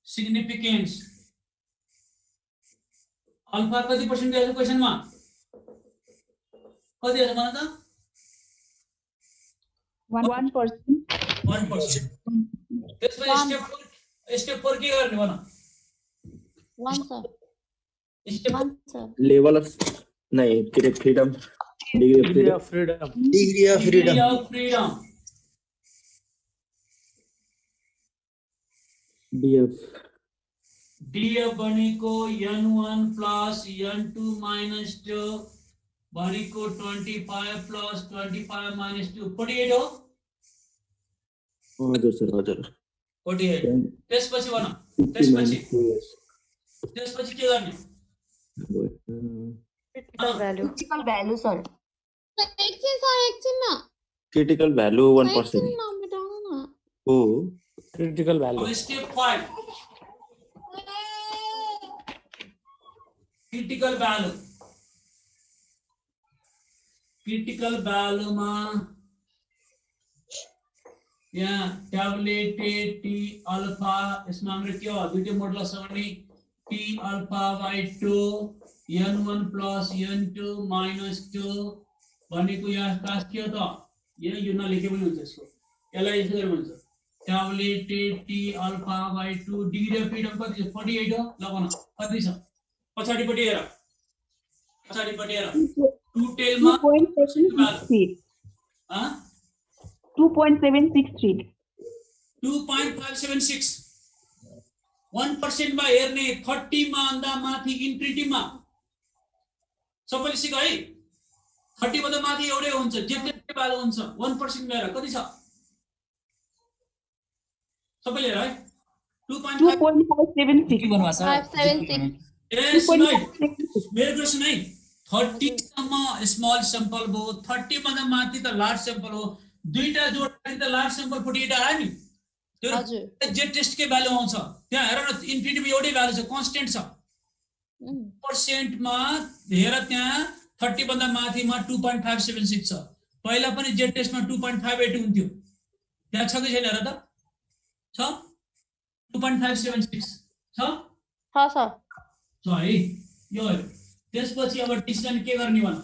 Speaker 2: significance alpha कति पर्सेन्ट दिएको छ क्वेशनमा कति हो भन त
Speaker 18: 1%.
Speaker 2: 1%। त्यसपछि स्टेप 4 के गर्ने भन
Speaker 1: 1 sir
Speaker 2: step
Speaker 1: 1 sir
Speaker 8: level of नहीं freedom degree of freedom
Speaker 2: DF भनेको n1 plus n2 minus 2 भनेको 25 plus 25 minus 2 48 हो।
Speaker 8: हजुर सर हजुर
Speaker 2: 48। त्यसपछि भन त्यसपछि के गर्ने
Speaker 17: क्रिटिकल भ्यालु सर
Speaker 1: एकछिन न
Speaker 8: क्रिटिकल भ्यालु 1%
Speaker 1: एकछिन न मेटाउनु न
Speaker 8: हो क्रिटिकल भ्यालु
Speaker 2: अब स्टेप 5 क्रिटिकल भ्यालुमा यहाँ ट्याब्लेटेड टी अल्फा यसमा हाम्रो के हो दुईटै मोडल छ भने T alpha by 2 n1 plus n2 minus 2 भनेको यहाँ क्लास के हो त यहाँ यो नलेखे पनि हुन्छ यसको यसलाई यसरी भन्छ tabulated t alpha by 2 degree of freedom कति छ 48 हो ल भन कति छ पछाडीपट्टि हेर 2 टेलमा
Speaker 18: 2.763
Speaker 2: 2.576 1% मा हेर्ने 30 मा भन्दा माथि इन्फिनिटीमा सबैले सिक है 30 भन्दा माथि एउटै हुन्छ जेटे भ्यालु हुन्छ 1% मा हेर कति छ सबैले हेर है
Speaker 18: 2.576
Speaker 2: यस मेरो प्रश्न है 30 सम्म स्मल स्याम्पल भयो 30 भन्दा माथि त लार्ज स्याम्पल हो दुईटा जोड्दाखेरि त लार्ज स्याम्पल 48 आयो नि त्यो जेट टेस्ट के भ्यालु आउँछ त्यहाँ हेर न इन्फिनिटीमा एउटै भ्यालु छ कन्स्टेन्ट छ पर्सेन्ट मा हेर त्यहाँ 30 भन्दा माथिमा 2.576 छ पहिला पनि जेट टेस्टमा 2.58 हुन्थ्यो त्यहाँ छ कि छैन हेर त छ 2.576 छ
Speaker 1: सर
Speaker 2: है यो त्यसपछि अब डिसिजन के गर्ने भन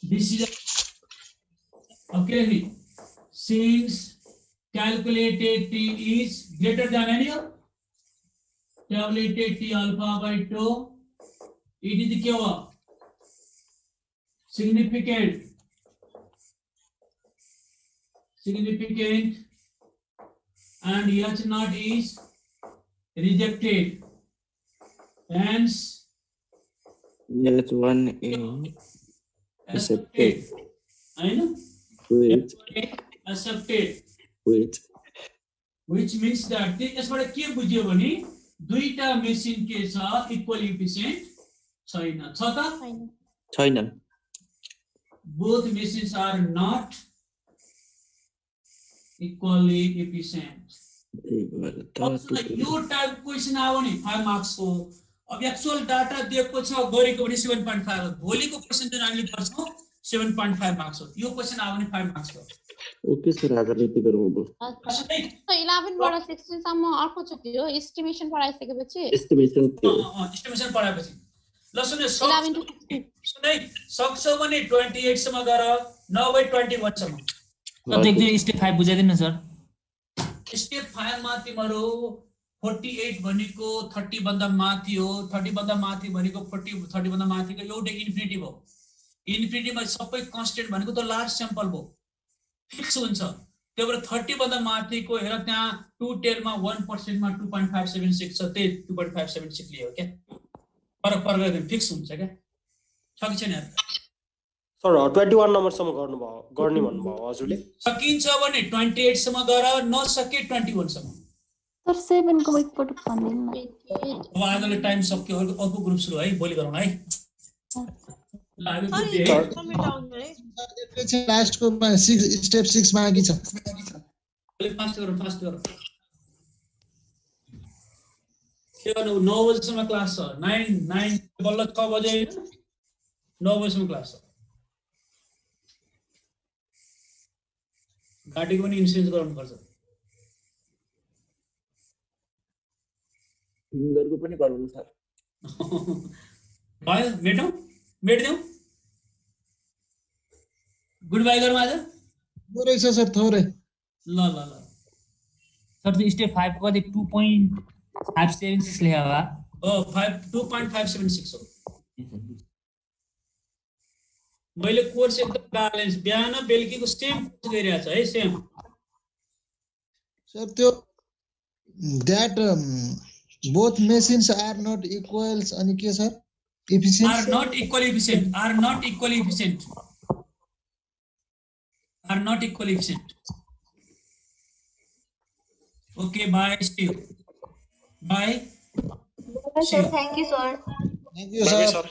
Speaker 2: decision okay since calculated t is greater than any of calculated t alpha by 2 it is क्या हुआ significant and h naught is rejected hence
Speaker 8: h1 is accepted
Speaker 2: I know accepted which means that यसबाट के बुझ्यो भने दुईटा machine के छ equal एफिशिएन्ट छैन छ त
Speaker 8: छैन
Speaker 2: both machines are not equally efficient यो टाइप क्वेशन आयो नि 5 मार्क्स को अब एक्चुअल डाटा दिएको छ गरेको पनि 7.5 भोलिको क्वेशन जुन हामीले गर्छौं 7.5 मार्क्स हो यो क्वेशन आयो भने 5 मार्क्स हो
Speaker 8: ओके सर आज यति गरौँ अब
Speaker 1: 11 बाट 16 सम्म अर्को चोटि हो एस्टिमेसन पढाइसकेपछि
Speaker 8: एस्टिमेसन
Speaker 2: पढाएपछि ल सुनै सक्छौ भने 28 सम्म गर नभए 21 सम्म
Speaker 14: देख्दै स्टेप 5 बुझाइदिनु न सर
Speaker 2: स्टेप 5 मा तिम्रो 48 भनेको 30 भन्दा माथि हो 30 भन्दा माथि भनेको 40 30 भन्दा माथिको एउटै इन्फिनिटी भयो इन्फिनिटीमा सबै कन्स्टेन्ट भनेको त लार्ज स्याम्पल भयो फिक्स हुन्छ त्यही भएर 30 भन्दा माथिको हेर त्यहाँ 2 टेलमा 1% मा 2.576 छ त्यही 2.576 लियो क्या फरक गर्दैन फिक्स हुन्छ क्या छ कि छैन
Speaker 4: सर 21 नम्बर सम्म गर्ने भन्नुभयो हजुरले
Speaker 2: सकिन्छ भने 28 सम्म गर नसके 21 सम्म
Speaker 13: सर 7 को एकपटक भन्दिनु न
Speaker 2: अब आजले टाइम सक्यो अर्को ग्रुप सुरु है भोलि गरौँ है
Speaker 5: लास्ट को 6 स्टेप 6 बाँकी छ
Speaker 2: फास्ट गरौँ त्यो 9 बजेसम्म क्लास छ 9 बल्ल 6 बजे 9 बजेसम्म क्लास छ गाडीको पनि इन्स्योरेन्स गराउनुपर्छ
Speaker 8: फिङ्गरको पनि गराउनु सर
Speaker 2: भयो मेट्यौँ गुड बाई गरौँ आज
Speaker 5: थोरै छ सर थोरै
Speaker 2: ल
Speaker 14: सर त्यो स्टेप 5 को कति 2.576 लेखा बा
Speaker 2: हो 2.576 हो मैले कोर्स एकदम ब्यालेन्स बिहान बेलुकीको सेम गरिरहेको छ है सेम
Speaker 5: सर त्यो that both machines are not equals अनि के sir efficient
Speaker 2: are not equally efficient okay bye see you bye
Speaker 11: Sir, thank you, sir.
Speaker 5: Thank you, sir.